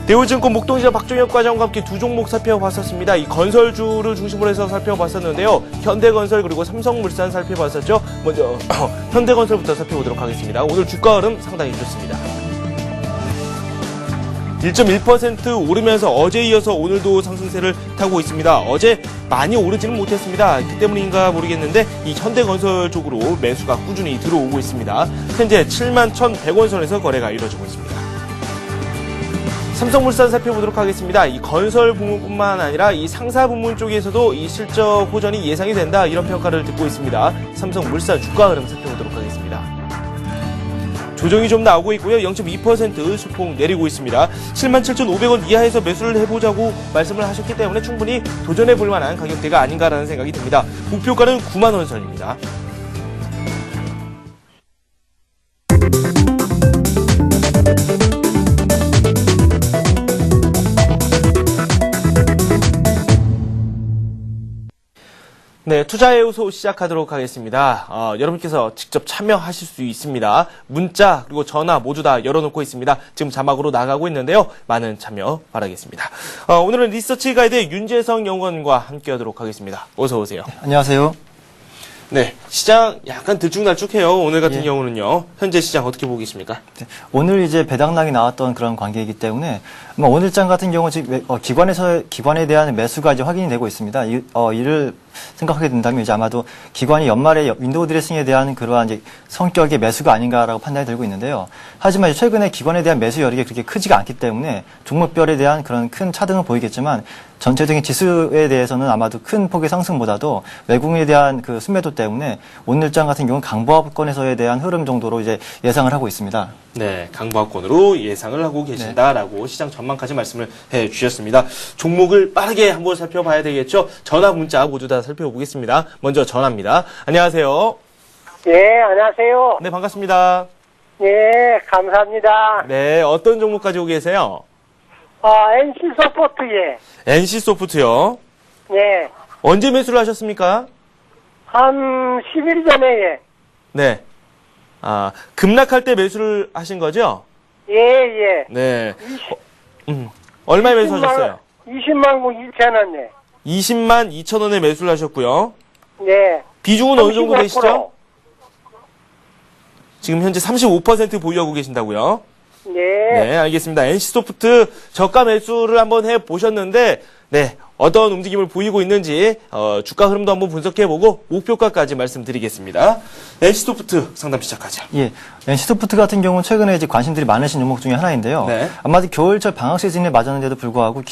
대우증권 목동지자 박종혁 과장과 함께 두 종목 살펴봤었습니다. 이 건설주를 중심으로 해서 살펴봤었는데요. 현대건설 그리고 삼성물산 살펴봤었죠. 먼저 현대건설부터 살펴보도록 하겠습니다. 오늘 주가 흐름 상당히 좋습니다. 1.1% 오르면서 어제 이어서 오늘도 상승세를 타고 있습니다. 어제 많이 오르지는 못했습니다. 그 때문인가 모르겠는데 이 현대건설 쪽으로 매수가 꾸준히 들어오고 있습니다. 현재 71,100원 선에서 거래가 이루어지고 있습니다. 삼성물산 살펴보도록 하겠습니다. 이 건설 부문뿐만 아니라 이 상사 부문 쪽에서도 이 실적 호전이 예상이 된다. 이런 평가를 듣고 있습니다. 삼성물산 주가 흐름 살펴보도록 하겠습니다. 조정이 좀 나오고 있고요. 0.2% 수폭 내리고 있습니다. 77,500원 이하에서 매수를 해보자고 말씀을 하셨기 때문에 충분히 도전해볼 만한 가격대가 아닌가라는 생각이 듭니다. 목표가는 9만원 선입니다. 네, 투자해우소 시작하도록 하겠습니다. 여러분께서 직접 참여하실 수 있습니다. 문자 그리고 전화 모두 다 열어놓고 있습니다. 지금 자막으로 나가고 있는데요. 많은 참여 바라겠습니다. 오늘은 리서치 가이드 윤재성 연구원과 함께하도록 하겠습니다. 어서 오세요. 네, 안녕하세요. 네, 시장 약간 들쭉날쭉해요. 오늘 같은 경우는요. 현재 시장 어떻게 보고 계십니까? 네, 오늘 이제 배당락이 나왔던 그런 관계이기 때문에 오늘장 같은 경우 지금 기관에 대한 매수가 이제 확인이 되고 있습니다. 이를 생각하게 된다면 이제 아마도 기관이 연말에 윈도우 드레싱에 대한 그러한 이제 성격의 매수가 아닌가라고 판단이 들고 있는데요. 하지만 최근에 기관에 대한 매수 여력이 그렇게 크지가 않기 때문에 종목별에 대한 그런 큰 차등은 보이겠지만 전체적인 지수에 대해서는 아마도 큰 폭의 상승보다도 외국인에 대한 그 순매도 때문에 오늘장 같은 경우는 강보합권에서에 대한 흐름 정도로 이제 예상을 하고 있습니다. 네, 강보합권으로 예상을 하고 계신다라고 시장 전망까지 말씀을 해 주셨습니다. 종목을 빠르게 한번 살펴봐야 되겠죠. 전화, 문자 모두 다 살펴보겠습니다. 먼저 전화입니다. 안녕하세요. 예, 안녕하세요. 네, 반갑습니다. 예, 감사합니다. 네, 어떤 종목 가지고 계세요? NC소프트에. NC소프트요. 예. 언제 매수를 하셨습니까? 한 10일 전에, 예. 네. 급락할 때 매수를 하신 거죠? 예, 예. 네. 얼마에 매수하셨어요? 20만 2천 원에. 20만 2천 원에 매수를 하셨고요. 예. 비중은 어느 정도 35%. 되시죠? 지금 현재 35% 보유하고 계신다고요? 예. 네, 알겠습니다. NC소프트 저가 매수를 한번 해보셨는데, 네, 어떤 움직임을 보이고 있는지 주가 흐름도 한번 분석해보고 목표가까지 말씀드리겠습니다. NC소프트 상담 시작하죠. 예, NC소프트 같은 경우는 최근에 이제 관심들이 많으신 종목 중에 하나인데요. 네. 아마도 겨울철 방학 시즌에 맞았는데도 불구하고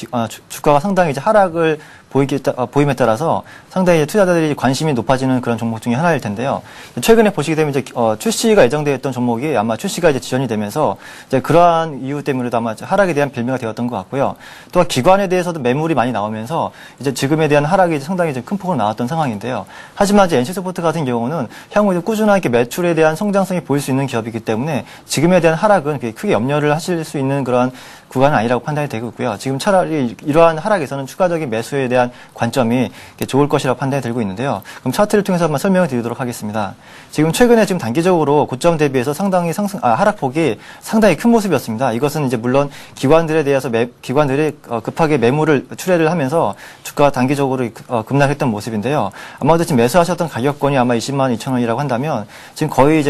주가가 상당히 이제 하락을 보임에 따라서 상당히 투자자들이 관심이 높아지는 그런 종목 중에 하나일 텐데요. 최근에 보시게 되면 이제 출시가 예정되어 있던 종목이 아마 출시가 이제 지연이 되면서 이제 그러한 이유 때문에도 아마 하락에 대한 빌미가 되었던 것 같고요. 또한 기관에 대해서도 매물이 많이 나오면서 이제 지금에 대한 하락이 상당히 좀 큰 폭으로 나왔던 상황인데요. 하지만 이제 NC소프트 같은 경우는 향후 꾸준하게 매출에 대한 성장성이 보일 수 있는 기업이기 때문에 지금에 대한 하락은 크게 염려를 하실 수 있는 그런 구간은 아니라고 판단이 되고 있고요. 지금 차라리 이러한 하락에서는 추가적인 매수에 대한 관점이 좋을 것이라고 판단이 들고 있는데요. 그럼 차트를 통해서 한번 설명을 드리도록 하겠습니다. 지금 최근에 지금 단기적으로 고점 대비해서 상당히 하락폭이 상당히 큰 모습이었습니다. 이것은 이제 물론 기관들에 대해서 기관들이 급하게 매물을 출회를 하면서 주가가 단기적으로 급락했던 모습인데요. 아마도 지금 매수하셨던 가격권이 아마 20만 2천 원이라고 한다면 지금 거의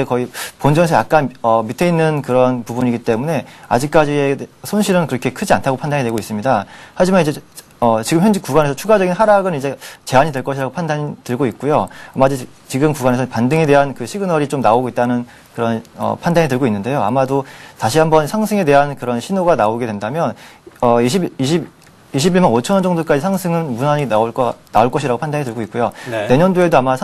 본전에서 약간 밑에 있는 그런 부분이기 때문에 아직까지의 손실은 그렇게 크지 않다고 판단이 되고 있습니다. 하지만 이제 지금 현재 구간에서 추가적인 하락은 이제 제한이 될 것이라고 판단이 들고 있고요. 아마 지금 구간에서 반등에 대한 그 시그널이 좀 나오고 있다는 그런 판단이 들고 있는데요. 아마도 다시 한번 상승에 대한 그런 신호가 나오게 된다면 21만 5천 원 정도까지 상승은 무난히 나올 것이라고 판단이 들고 있고요. 네. 내년도에도 아마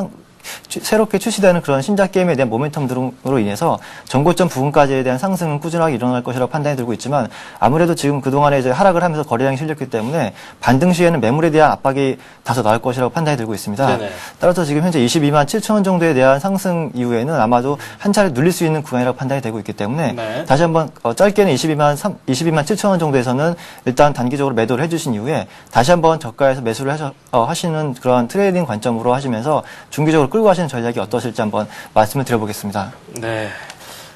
새롭게 출시되는 그런 신작 게임에 대한 모멘텀 등으로 인해서 전고점 부분까지에 대한 상승은 꾸준하게 일어날 것이라고 판단이 들고 있지만 아무래도 지금 그동안에 이제 하락을 하면서 거래량이 실렸기 때문에 반등 시에는 매물에 대한 압박이 다소 나올 것이라고 판단이 들고 있습니다. 네네. 따라서 지금 현재 22만 7천 원 정도에 대한 상승 이후에는 아마도 한 차례 눌릴 수 있는 구간이라고 판단이 되고 있기 때문에 네. 다시 한번 짧게는 22만 7천 원 정도에서는 일단 단기적으로 매도를 해주신 이후에 다시 한번 저가에서 매수를 하시는 그런 트레이딩 관점으로 하시면서 중기적으로 끌고 가시는 전략이 어떠실지 한번 말씀을 드려보겠습니다. 네.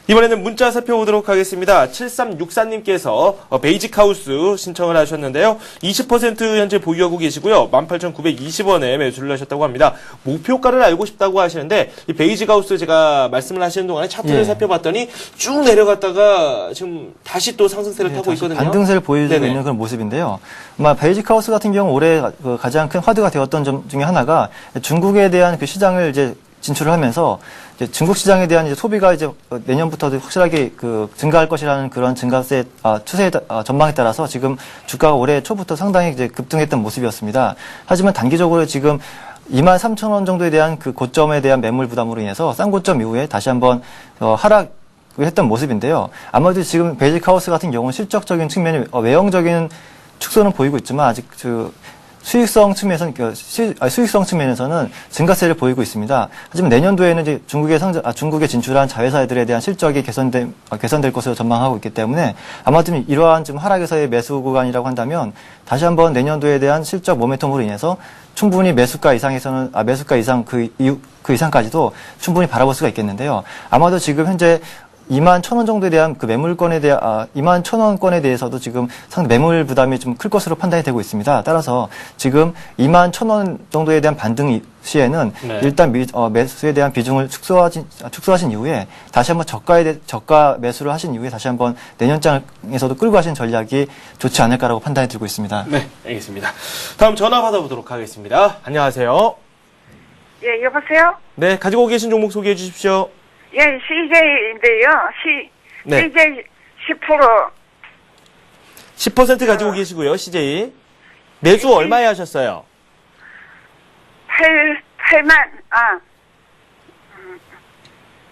이번에는 문자 살펴보도록 하겠습니다. 7364님께서 베이직 하우스 신청을 하셨는데요. 20% 현재 보유하고 계시고요. 18,920원에 매수를 하셨다고 합니다. 목표가를 알고 싶다고 하시는데 이 베이직 하우스 제가 말씀을 하시는 동안에 차트를 예. 살펴봤더니 쭉 내려갔다가 지금 다시 또 상승세를 타고 있거든요. 반등세를 보여주고 네네. 있는 그런 모습인데요. 아마 베이직 하우스 같은 경우 올해 가장 큰 화두가 되었던 점 중에 하나가 중국에 대한 그 시장을 이제 진출을 하면서 이제 중국 시장에 대한 이제 소비가 이제 내년부터도 확실하게 증가할 것이라는 그런 증가세 추세 전망에 따라서 지금 주가가 올해 초부터 상당히 이제 급등했던 모습이었습니다. 하지만 단기적으로 지금 2만 3천 원 정도에 대한 그 고점에 대한 매물 부담으로 인해서 싼 고점 이후에 다시 한번 하락 했던 모습인데요. 아마도 지금 베이직 하우스 같은 경우는 실적적인 측면이 외형적인 축소는 보이고 있지만 아직 수익성 측면에서는 증가세를 보이고 있습니다. 하지만 내년도에는 이제 중국에 진출한 자회사들에 대한 실적이 개선될 것으로 전망하고 있기 때문에 아마도 이러한 좀 하락에서의 매수 구간이라고 한다면 다시 한번 내년도에 대한 실적 모멘텀으로 인해서 충분히 매수가 이상 그 이상까지도 충분히 바라볼 수가 있겠는데요. 아마도 지금 현재 2만 1천 원 정도에 대한 그 매물권에 대한 2만 1천 원권에 대해서도 지금 상당히 매물 부담이 좀 클 것으로 판단이 되고 있습니다. 따라서 지금 2만 1천 원 정도에 대한 반등 시에는 네. 일단 매수에 대한 비중을 축소하신 이후에 다시 한번 저가 매수를 하신 이후에 다시 한번 내년장에서도 끌고 가시는 전략이 좋지 않을까라고 판단이 들고 있습니다. 네, 알겠습니다. 다음 전화 받아보도록 하겠습니다. 안녕하세요. 예, 여보세요? 네, 가지고 계신 종목 소개해 주십시오. 예, CJ인데요. 네. CJ 10%. 10% 가지고 계시고요, CJ. 매수 얼마에 하셨어요? 8만,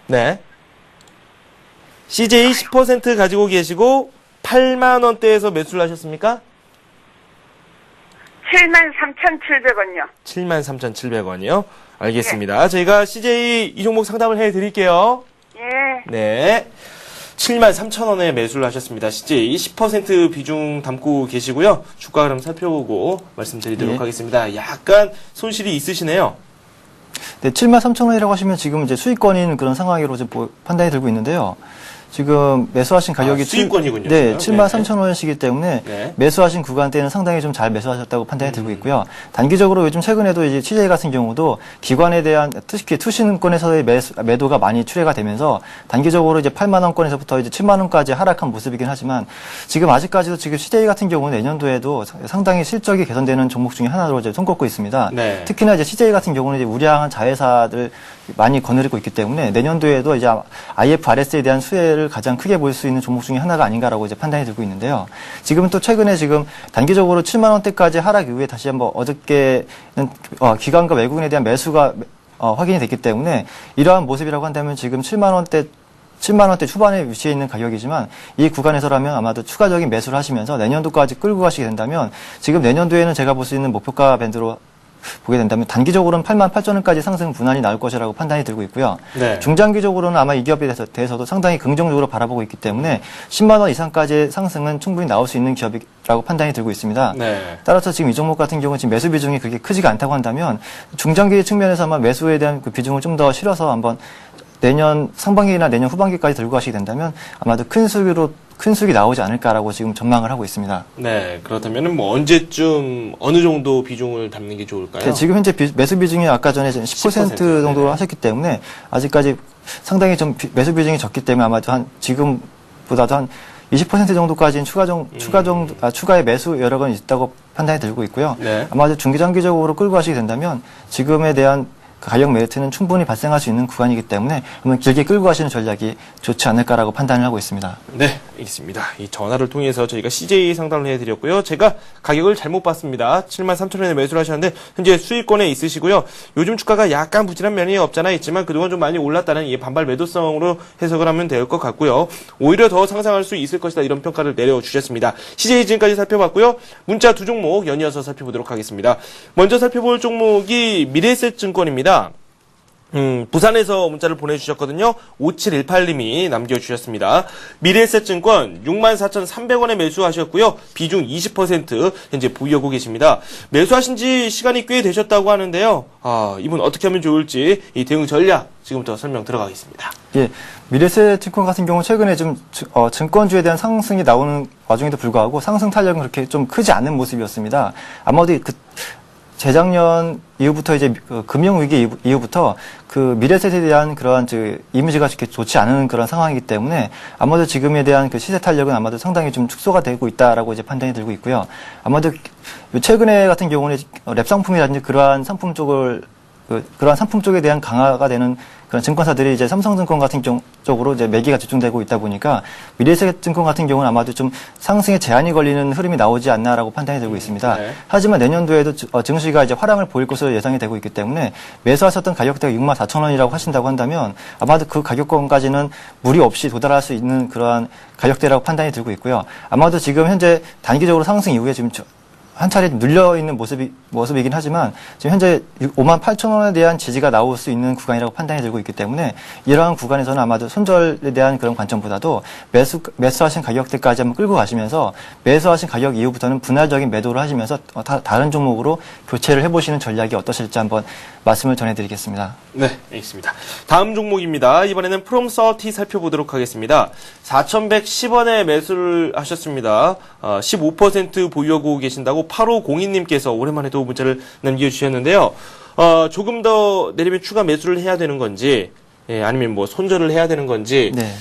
네. CJ 10% 가지고 계시고 8만 원대에서 매수를 하셨습니까? 73,700원요. 73,700원이요. 알겠습니다. 저희가 CJ 이 종목 상담을 해드릴게요. 예. 네. 73,000원에 매수를 하셨습니다. CJ 10% 비중 담고 계시고요. 주가 흐름 살펴보고 말씀드리도록 예. 하겠습니다. 약간 손실이 있으시네요. 네, 7만 3천 원이라고 하시면 지금 이제 수익권인 그런 상황으로 지금 판단이 들고 있는데요. 지금 매수하신 가격이 수익권이군요. 네, 지금. 73,000원이시기 때문에 네. 매수하신 구간대는 상당히 좀 잘 매수하셨다고 판단이 들고 있고요. 단기적으로 요즘 최근에도 이제 CJ 같은 경우도 기관에 대한 특히 투신권에서의 매도가 많이 출회가 되면서 단기적으로 이제 8만 원권에서부터 이제 7만 원까지 하락한 모습이긴 하지만 지금 아직까지도 지금 CJ 같은 경우는 내년도에도 상당히 실적이 개선되는 종목 중에 하나로 이제 손꼽고 있습니다. 네. 특히나 이제 CJ 같은 경우는 이제 우량한 자회사들 많이 거느리고 있기 때문에 내년도에도 이제 IFRS에 대한 수혜를 가장 크게 볼 수 있는 종목 중에 하나가 아닌가라고 이제 판단이 들고 있는데요. 지금은 또 최근에 지금 단기적으로 7만 원대까지 하락 이후에 다시 한번 어저께는 기관과 외국인에 대한 매수가 확인이 됐기 때문에 이러한 모습이라고 한다면 지금 7만 원대 초반에 위치해 있는 가격이지만 이 구간에서라면 아마도 추가적인 매수를 하시면서 내년도까지 끌고 가시게 된다면 지금 내년도에는 제가 볼 수 있는 목표가 밴드로 보게 된다면 단기적으로는 88,000원까지 상승 분할이 나올 것이라고 판단이 들고 있고요. 네. 중장기적으로는 아마 이 기업에 대해서도 상당히 긍정적으로 바라보고 있기 때문에 10만 원 이상까지의 상승은 충분히 나올 수 있는 기업이라고 판단이 들고 있습니다. 네. 따라서 지금 이 종목 같은 경우는 지금 매수 비중이 그렇게 크지가 않다고 한다면 중장기 측면에서 아마 매수에 대한 그 비중을 좀 더 실어서 한번 내년 상반기나 내년 후반기까지 들고 가시게 된다면 아마도 큰 수익이 나오지 않을까라고 지금 전망을 하고 있습니다. 네, 그렇다면 뭐 언제쯤 어느 정도 비중을 담는 게 좋을까요? 네, 지금 현재 매수 비중이 아까 전에 10% 정도로 하셨기 때문에 아직까지 상당히 좀 매수 비중이 적기 때문에 아마도 한 지금보다도 한 20% 정도까지는 추가의 매수 여력은 있다고 판단이 들고 있고요. 네. 아마도 중기장기적으로 끌고 가시게 된다면 지금에 대한 가격 메리트는 충분히 발생할 수 있는 구간이기 때문에 한번 길게 끌고 가시는 전략이 좋지 않을까라고 판단을 하고 있습니다. 네, 알겠습니다. 이 전화를 통해서 저희가 CJ 상담을 해드렸고요. 제가 가격을 잘못 봤습니다. 73,000원에 매수를 하셨는데 현재 수익권에 있으시고요. 요즘 주가가 약간 부진한 면이 없잖아 있지만 그동안 좀 많이 올랐다는 이 반발 매도성으로 해석을 하면 될 것 같고요. 오히려 더 상승할 수 있을 것이다 이런 평가를 내려주셨습니다. CJ 지금까지 살펴봤고요. 문자 두 종목 연이어서 살펴보도록 하겠습니다. 먼저 살펴볼 종목이 미래에셋증권입니다. 부산에서 문자를 보내주셨거든요. 5718님이 남겨주셨습니다. 미래에셋증권 64,300원에 매수하셨고요. 비중 20% 현재 보유하고 계십니다. 매수하신 지 시간이 꽤 되셨다고 하는데요. 이분 어떻게 하면 좋을지 이 대응 전략 지금부터 설명 들어가겠습니다. 예, 미래에셋증권 같은 경우 최근에 좀 증권주에 대한 상승이 나오는 와중에도 불구하고 상승 탄력은 그렇게 좀 크지 않은 모습이었습니다. 아마도 재작년 이후부터 이제 금융위기 이후부터 그 미래에셋에 대한 그러한 이미지가 그렇게 좋지 않은 그런 상황이기 때문에 아마도 지금에 대한 그 시세 탄력은 아마도 상당히 좀 축소가 되고 있다라고 이제 판단이 들고 있고요. 아마도 최근에 같은 경우는 랩 상품이라든지 그러한 상품 쪽에 대한 강화가 되는 그런 증권사들이 이제 삼성증권 같은 쪽으로 이제 매기가 집중되고 있다 보니까 미래에셋증권 같은 경우는 아마도 좀 상승에 제한이 걸리는 흐름이 나오지 않나라고 판단이 되고 있습니다. 네. 하지만 내년도에도 증시가 이제 화랑을 보일 것으로 예상이 되고 있기 때문에 매수하셨던 가격대가 64,000원이라고 하신다고 한다면 아마도 그 가격권까지는 무리 없이 도달할 수 있는 그러한 가격대라고 판단이 들고 있고요. 아마도 지금 현재 단기적으로 상승 이후에 지금 한 차례 눌려있는 모습이긴 하지만 지금 현재 58,000원에 대한 지지가 나올 수 있는 구간이라고 판단이 들고 있기 때문에 이러한 구간에서는 아마도 손절에 대한 그런 관점보다도 매수하신 가격대까지 한번 끌고 가시면서 매수하신 가격 이후부터는 분할적인 매도를 하시면서 다른 종목으로 교체를 해보시는 전략이 어떠실지 한번 말씀을 전해드리겠습니다. 네, 알겠습니다. 다음 종목입니다. 이번에는 프롬서티 살펴보도록 하겠습니다. 4,110원에 매수를 하셨습니다. 15% 보유하고 계신다고 8502님께서 오랜만에 또 문자를 남겨주셨는데요. 조금 더 내리면 추가 매수를 해야 되는 건지, 아니면 뭐 손절을 해야 되는 건지, 네.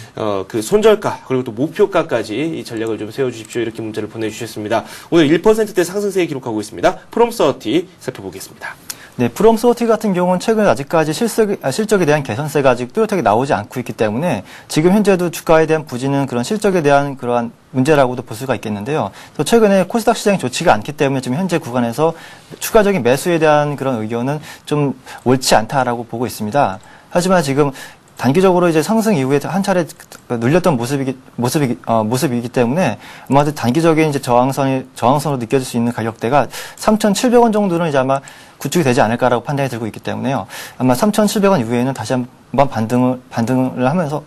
그 손절가 그리고 또 목표가까지 이 전략을 좀 세워주십시오. 이렇게 문자를 보내주셨습니다. 오늘 1%대 상승세 기록하고 있습니다. 프롬서티 살펴보겠습니다. 네, 프롬소티 같은 경우는 최근 아직까지 실적에 대한 개선세가 아직 뚜렷하게 나오지 않고 있기 때문에 지금 현재도 주가에 대한 부진은 그런 실적에 대한 그러한 문제라고도 볼 수가 있겠는데요. 또 최근에 코스닥 시장이 좋지가 않기 때문에 지금 현재 구간에서 추가적인 매수에 대한 그런 의견은 좀 옳지 않다라고 보고 있습니다. 하지만 지금 단기적으로 이제 상승 이후에 한 차례 눌렸던 모습이기 때문에 아마도 단기적인 이제 저항선으로 느껴질 수 있는 가격대가 3,700원 정도는 이제 아마 구축이 되지 않을까라고 판단이 들고 있기 때문에요. 아마 3,700원 이후에는 다시 한번 반등을 하면서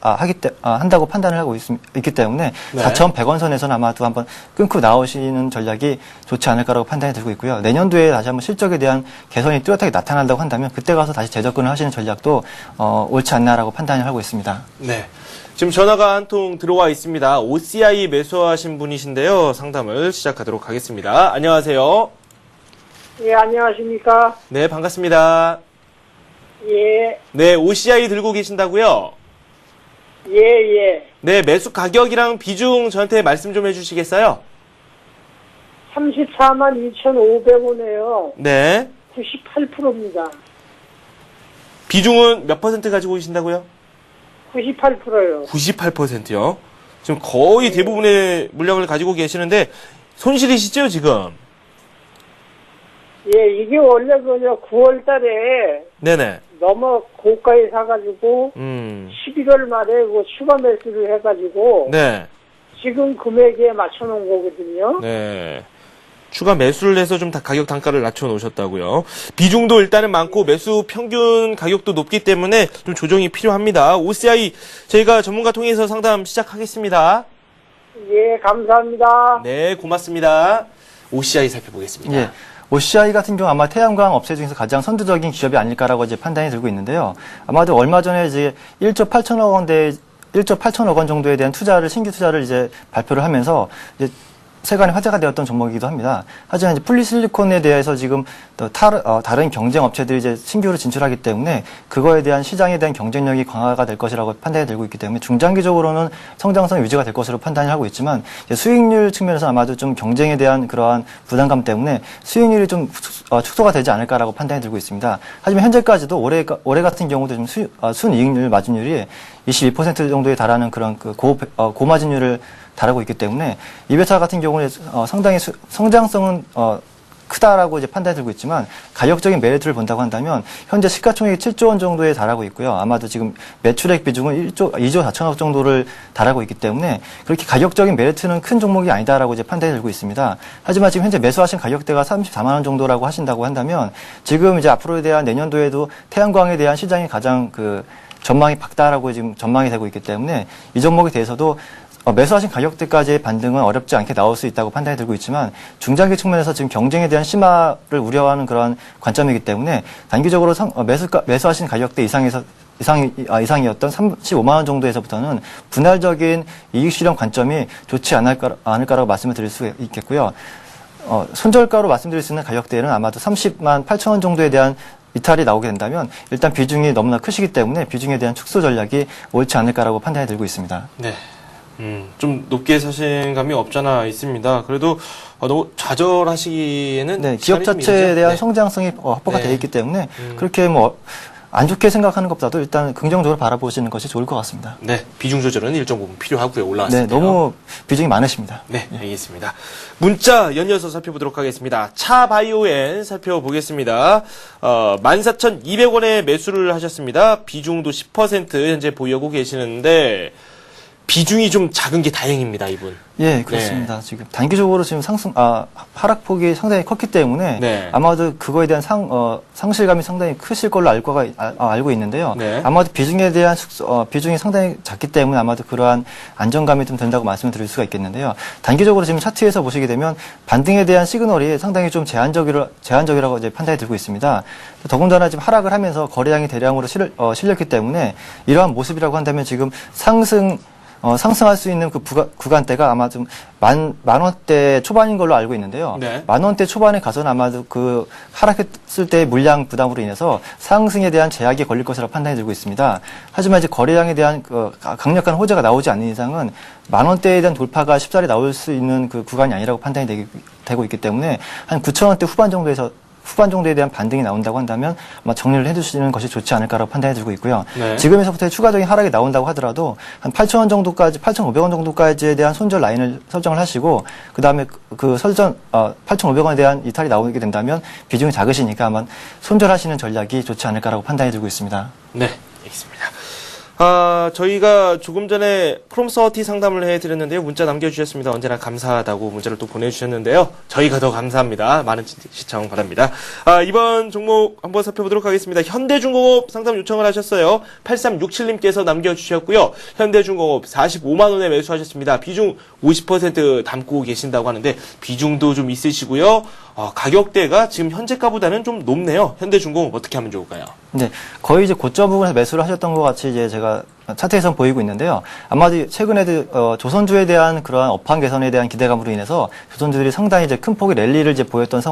한다고 판단을 하고 있기 때문에 네. 4,100원 선에서는 아마도 한번 끊고 나오시는 전략이 좋지 않을까라고 판단이 들고 있고요. 내년도에 다시 한번 실적에 대한 개선이 뚜렷하게 나타난다고 한다면 그때 가서 다시 재접근을 하시는 전략도 옳지 않나라고 판단을 하고 있습니다. 네. 지금 전화가 한 통 들어와 있습니다. OCI 매수하신 분이신데요. 상담을 시작하도록 하겠습니다. 안녕하세요. 예, 안녕하십니까? 네, 반갑습니다. 예, 네, OCI 들고 계신다고요? 예. 네, 매수 가격이랑 비중 저한테 말씀 좀 해주시겠어요? 34만 2,500원에요. 네. 98%입니다. 비중은 몇 퍼센트 가지고 계신다고요? 98%요. 98%요. 지금 거의 대부분의 물량을 가지고 계시는데 손실이시죠, 지금? 예, 이게 원래 9월 달에 네네. 너무 고가에 사가지고 11월 말에 추가 매수를 해가지고 네. 지금 금액에 맞춰놓은 거거든요. 네. 추가 매수를 해서 좀 가격 단가를 낮춰 놓으셨다고요. 비중도 일단은 많고 매수 평균 가격도 높기 때문에 좀 조정이 필요합니다. OCI 저희가 전문가 통해서 상담 시작하겠습니다. 예, 감사합니다. 네, 고맙습니다. OCI 살펴보겠습니다. 예. OCI 같은 경우 아마 태양광 업체 중에서 가장 선두적인 기업이 아닐까라고 이제 판단이 들고 있는데요. 아마도 얼마 전에 이제 1조 8천억 원 정도에 대한 신규 투자를 이제 발표를 하면서 이제 세간에 화제가 되었던 종목이기도 합니다. 하지만 이제 폴리실리콘에 대해서 지금 또 다른 경쟁 업체들이 이제 신규로 진출하기 때문에 그거에 대한 시장에 대한 경쟁력이 강화가 될 것이라고 판단이 들고 있기 때문에 중장기적으로는 성장성 유지가 될 것으로 판단을 하고 있지만 수익률 측면에서 아마도 좀 경쟁에 대한 그러한 부담감 때문에 수익률이 좀 축소가 되지 않을까라고 판단이 들고 있습니다. 하지만 현재까지도 올해 같은 경우도 좀 순이익률 마진율이 22% 정도에 달하는 그런 고마진율을 다루고 있기 때문에 이 회사 같은 경우는 상당히 성장성은 크다라고 이제 판단이 들고 있지만 가격적인 메리트를 본다고 한다면 현재 시가총액이 7조 원 정도에 달하고 있고요. 아마도 지금 매출액 비중은 2조 4천억 정도를 달하고 있기 때문에 그렇게 가격적인 메리트는 큰 종목이 아니다라고 이제 판단이 들고 있습니다. 하지만 지금 현재 매수하신 가격대가 34만 원 정도라고 하신다고 한다면 지금 이제 앞으로에 대한 내년도에도 태양광에 대한 시장이 가장 전망이 밝다라고 지금 전망이 되고 있기 때문에 이 종목에 대해서도 매수하신 가격대까지의 반등은 어렵지 않게 나올 수 있다고 판단이 들고 있지만 중장기 측면에서 지금 경쟁에 대한 심화를 우려하는 그런 관점이기 때문에 단기적으로 매수하신 가격대 이상이었던 35만 원 정도에서부터는 분할적인 이익 실현 관점이 좋지 않을까라고 말씀을 드릴 수 있겠고요. 손절가로 말씀드릴 수 있는 가격대는 아마도 30만 8천 원 정도에 대한 이탈이 나오게 된다면 일단 비중이 너무나 크시기 때문에 비중에 대한 축소 전략이 옳지 않을까라고 판단이 들고 있습니다. 네. 좀 높게 사신 감이 없잖아 있습니다. 그래도 너무 좌절하시기에는 네, 기업 자체에 대한 네. 성장성이 확보가 네. 되어 있기 때문에 그렇게 안 좋게 생각하는 것보다도 일단 긍정적으로 바라보시는 것이 좋을 것 같습니다. 네, 비중 조절은 일정 부분 필요하고요. 올라왔을 네, 때요. 너무 비중이 많으십니다. 네, 알겠습니다. 문자 연이어서 살펴보도록 하겠습니다. 차바이오엔 살펴보겠습니다. 14,200원에 매수를 하셨습니다. 비중도 10% 현재 보유하고 계시는데 비중이 좀 작은 게 다행입니다, 이분. 예, 그렇습니다. 네. 지금 단기적으로 지금 하락폭이 상당히 컸기 때문에 네. 아마도 그거에 대한 상실감이 상당히 크실 걸로 알고 있는데요. 네. 아마도 비중에 대한 비중이 상당히 작기 때문에 아마도 그러한 안정감이 좀 된다고 말씀을 드릴 수가 있겠는데요. 단기적으로 지금 차트에서 보시게 되면 반등에 대한 시그널이 상당히 좀 제한적이라고 이제 판단이 들고 있습니다. 더군다나 지금 하락을 하면서 거래량이 대량으로 실렸기 때문에 이러한 모습이라고 한다면 지금 상승할 수 있는 그 구간대가 아마 좀 만 원대 초반인 걸로 알고 있는데요. 네. 만 원대 초반에 가서는 아마도 그 하락했을 때의 물량 부담으로 인해서 상승에 대한 제약이 걸릴 것이라고 판단이 들고 있습니다. 하지만 이제 거래량에 대한 강력한 호재가 나오지 않는 이상은 만 원대에 대한 돌파가 쉽사리 나올 수 있는 그 구간이 아니라고 판단이 되고 있기 때문에 한 9천 원대 후반 정도에 대한 반등이 나온다고 한다면 아마 정리를 해주시는 것이 좋지 않을까라고 판단이 들고 있고요. 네. 지금에서부터 추가적인 하락이 나온다고 하더라도 한 8,000원 정도까지, 8,500원 정도까지에 대한 손절 라인을 설정을 하시고 그 다음에 8,500원에 대한 이탈이 나오게 된다면 비중이 작으시니까 아마 손절하시는 전략이 좋지 않을까라고 판단이 들고 있습니다. 네, 알겠습니다. 저희가 조금 전에 프롬서티 상담을 해드렸는데요. 문자 남겨주셨습니다. 언제나 감사하다고 문자를 또 보내주셨는데요. 저희가 더 감사합니다. 많은 시청 바랍니다. 이번 종목 한번 살펴보도록 하겠습니다. 현대중공업 상담 요청을 하셨어요. 8367님께서 남겨주셨고요. 현대중공업 45만원에 매수하셨습니다. 비중 50% 담고 계신다고 하는데 비중도 좀 있으시고요. 가격대가 지금 현재가보다는 좀 높네요. 현대중공업 어떻게 하면 좋을까요? 네, 거의 이제 고점 부분에서 매수를 하셨던 것 같이 이제 제가 차트에서 보이고 있는데요. 아마도 최근에도 조선주에 대한 그러한 업황 개선에 대한 기대감으로 인해서 조선주들이 상당히 이제 큰 폭의 랠리를 이제 보였던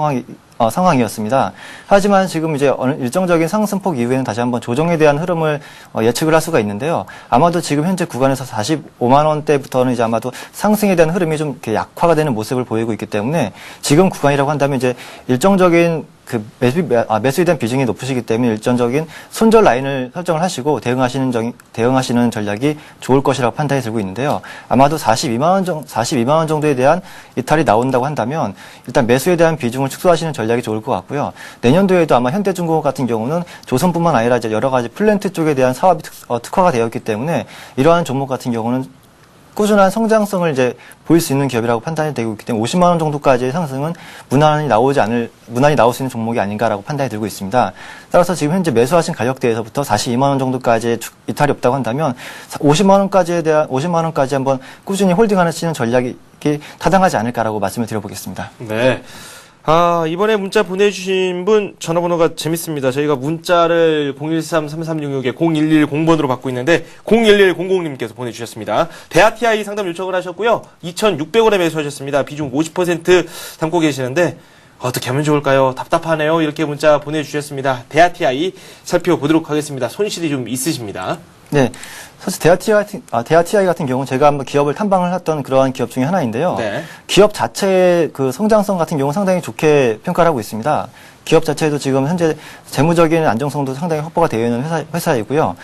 상황이었습니다. 하지만 지금 이제 일정적인 상승폭 이후에는 다시 한번 조정에 대한 흐름을 예측을 할 수가 있는데요. 아마도 지금 현재 구간에서 45만 원대부터는 이제 아마도 상승에 대한 흐름이 좀 이렇게 약화가 되는 모습을 보이고 있기 때문에 지금 구간이라고 한다면 이제 일정적인 그 매수에 대한 비중이 높으시기 때문에 일정적인 손절 라인을 설정을 하시고 대응하시는 전략이 좋을 것이라고 판단이 들고 있는데요. 아마도 42만 원 정도에 대한 이탈이 나온다고 한다면 일단 매수에 대한 비중을 축소하시는 전략이 좋을 것 같고요. 내년도에도 아마 현대중공업 같은 경우는 조선뿐만 아니라 이제 여러 가지 플랜트 쪽에 대한 사업이 특화가 되었기 때문에 이러한 종목 같은 경우는 꾸준한 성장성을 이제 보일 수 있는 기업이라고 판단이 되고 있기 때문에 50만 원 정도까지의 상승은 무난히 나올 수 있는 종목이 아닌가라고 판단이 들고 있습니다. 따라서 지금 현재 매수하신 가격대에서부터 42만 원 정도까지의 이탈이 없다고 한다면 50만 원까지 한번 꾸준히 홀딩하시는 전략이 타당하지 않을까라고 말씀을 드려보겠습니다. 네. 이번에 문자 보내주신 분 전화번호가 재밌습니다. 저희가 문자를 013-3366에 0110번으로 받고 있는데 01100님께서 보내주셨습니다. 대하TI 상담 요청을 하셨고요. 2,600원에 매수하셨습니다. 비중 50% 담고 계시는데 어떻게 하면 좋을까요? 답답하네요. 이렇게 문자 보내주셨습니다. 대하TI 살펴보도록 하겠습니다. 손실이 좀 있으십니다. 네. 사실 대하TI 같은 경우는 제가 한번 기업을 탐방을 했던 그러한 기업 중에 하나인데요. 네. 기업 자체의 그 성장성 같은 경우는 상당히 좋게 평가를 하고 있습니다. 기업 자체도 지금 현재 재무적인 안정성도 상당히 확보가 되어 있는 회사이고요.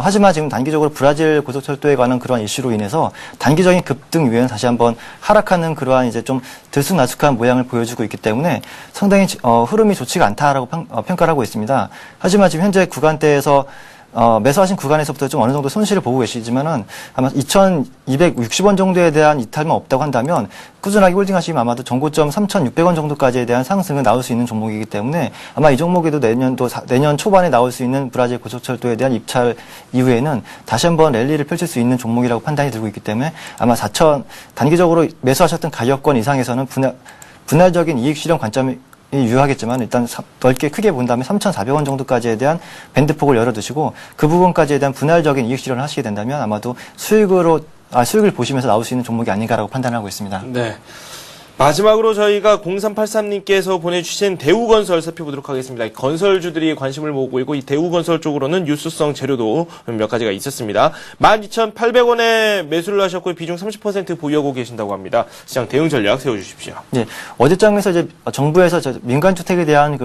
하지만 지금 단기적으로 브라질 고속철도에 관한 그러한 이슈로 인해서 단기적인 급등 이후에는 다시 한번 하락하는 그러한 이제 좀 들쑥날쑥한 모양을 보여주고 있기 때문에 상당히 흐름이 좋지가 않다라고 평가를 하고 있습니다. 하지만 지금 현재 구간대에서 매수하신 구간에서부터 좀 어느 정도 손실을 보고 계시지만은 아마 2,260원 정도에 대한 이탈만 없다고 한다면 꾸준하게 홀딩하시면 아마도 전고점 3,600원 정도까지에 대한 상승은 나올 수 있는 종목이기 때문에 아마 이 종목에도 내년 초반에 나올 수 있는 브라질 고속철도에 대한 입찰 이후에는 다시 한번 랠리를 펼칠 수 있는 종목이라고 판단이 들고 있기 때문에 아마 단기적으로 매수하셨던 가격권 이상에서는 분할적인 이익 실현 관점이 유효하겠지만 일단 넓게 크게 본다면 3,400원 정도까지에 대한 밴드폭을 열어두시고 그 부분까지에 대한 분할적인 이익 실현을 하시게 된다면 아마도 수익을 보시면서 나올 수 있는 종목이 아닌가라고 판단하고 있습니다. 네. 마지막으로 저희가 0383님께서 보내주신 대우건설 살펴보도록 하겠습니다. 건설주들이 관심을 모으고 있고 이 대우건설 쪽으로는 뉴스성 재료도 몇 가지가 있었습니다. 12,800원에 매수를 하셨고 비중 30% 보유하고 계신다고 합니다. 시장 대응 전략 세워주십시오. 네, 어제장에서 이제 정부에서 민간주택에 대한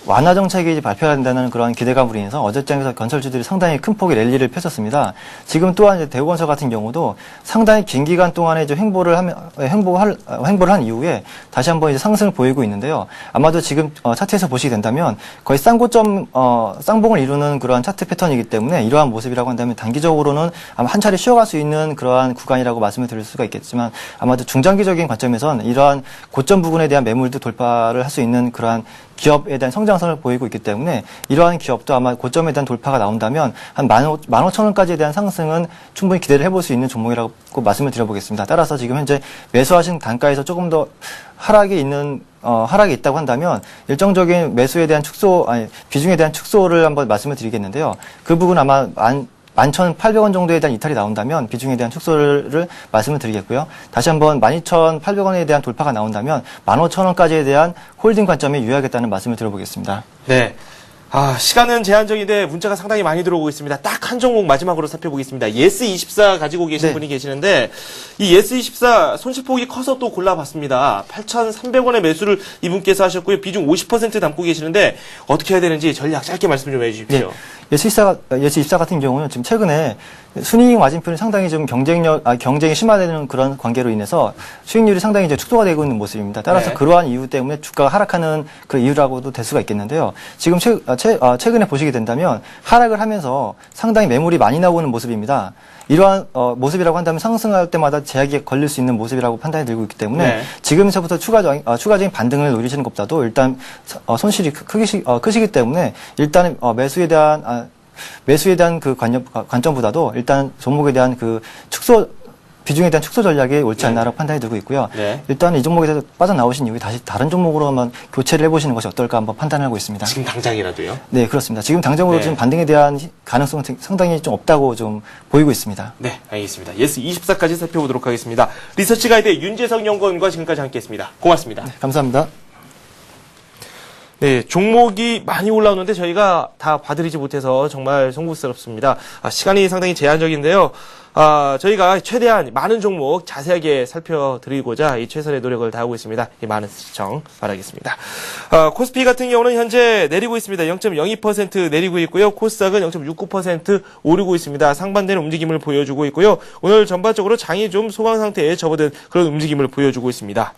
완화 정책이 이제 발표가 된다는 그런 기대감으로 인해서 어제장에서 건설주들이 상당히 큰 폭의 랠리를 펼쳤습니다. 지금 또한 이제 대우건설 같은 경우도 상당히 긴 기간 동안에 이제 횡보를 한 이후에 다시 한번 이제 상승을 보이고 있는데요. 아마도 지금 차트에서 보시게 된다면 거의 쌍봉을 이루는 그러한 차트 패턴이기 때문에 이러한 모습이라고 한다면 단기적으로는 아마 한 차례 쉬어갈 수 있는 그러한 구간이라고 말씀을 드릴 수가 있겠지만 아마도 중장기적인 관점에선 이러한 고점 부분에 대한 매물도 돌파를 할 수 있는 그러한 기업에 대한 성장성을 보이고 있기 때문에 이러한 기업도 아마 고점에 대한 돌파가 나온다면 한 15,000원까지에 대한 상승은 충분히 기대를 해볼 수 있는 종목이라고 말씀을 드려보겠습니다. 따라서 지금 현재 매수하신 단가에서 조금 더 하락이 있다고 한다면 일정적인 매수에 대한 비중에 대한 축소를 한번 말씀을 드리겠는데요. 그 부분 아마 11,800원 정도에 대한 이탈이 나온다면 비중에 대한 축소를 말씀을 드리겠고요. 다시 한번 12,800원에 대한 돌파가 나온다면 15,000원까지에 대한 홀딩 관점에 유의하겠다는 말씀을 드려보겠습니다. 네. 시간은 제한적인데 문자가 상당히 많이 들어오고 있습니다. 딱 한 종목 마지막으로 살펴보겠습니다. 예스24 가지고 계신 분이 계시는데 이 예스24 손실폭이 커서 또 골라봤습니다. 8,300원의 매수를 이분께서 하셨고요. 비중 50% 담고 계시는데 어떻게 해야 되는지 전략 짧게 말씀 좀 해주십시오. 네. 예스24 같은 경우는 지금 최근에 순이익 마진표는 상당히 좀 경쟁이 심화되는 그런 관계로 인해서 수익률이 상당히 이제 축소가 되고 있는 모습입니다. 따라서 그러한 이유 때문에 주가가 하락하는 그 이유라고도 될 수가 있겠는데요. 지금 최근에 보시게 된다면 하락을 하면서 상당히 매물이 많이 나오는 모습입니다. 이러한 모습이라고 한다면 상승할 때마다 제약이 걸릴 수 있는 모습이라고 판단이 들고 있기 때문에 지금서부터 추가적인 반등을 노리시는 것보다도 일단 손실이 크시기 때문에 일단 매수에 대한 그 관점보다도 일단 종목에 대한 그 축소 비중에 대한 축소 전략이 옳지 않나라고 판단이 들고 있고요. 네. 일단 이 종목에서 빠져나오신 이후에 다시 다른 종목으로 한번 교체를 해보시는 것이 어떨까 한번 판단하고 있습니다. 지금 당장이라도요? 네, 그렇습니다. 지금 당장으로 네. 지금 반등에 대한 가능성은 상당히 좀 없다고 좀 보이고 있습니다. 네, 알겠습니다. 예스24까지 살펴보도록 하겠습니다. 리서치 가이드 윤재석 연구원과 지금까지 함께했습니다. 고맙습니다. 네, 감사합니다. 네, 종목이 많이 올라오는데 저희가 다 봐드리지 못해서 정말 송구스럽습니다. 시간이 상당히 제한적인데요. 저희가 최대한 많은 종목 자세하게 살펴드리고자 이 최선의 노력을 다하고 있습니다. 많은 시청 바라겠습니다. 코스피 같은 경우는 현재 내리고 있습니다. 0.02% 내리고 있고요. 코스닥은 0.69% 오르고 있습니다. 상반되는 움직임을 보여주고 있고요. 오늘 전반적으로 장이 좀 소강 상태에 접어든 그런 움직임을 보여주고 있습니다.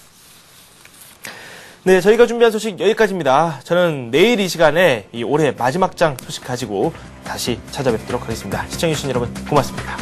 네, 저희가 준비한 소식 여기까지입니다. 저는 내일 이 시간에 이 올해 마지막 장 소식 가지고 다시 찾아뵙도록 하겠습니다. 시청해주신 여러분 고맙습니다.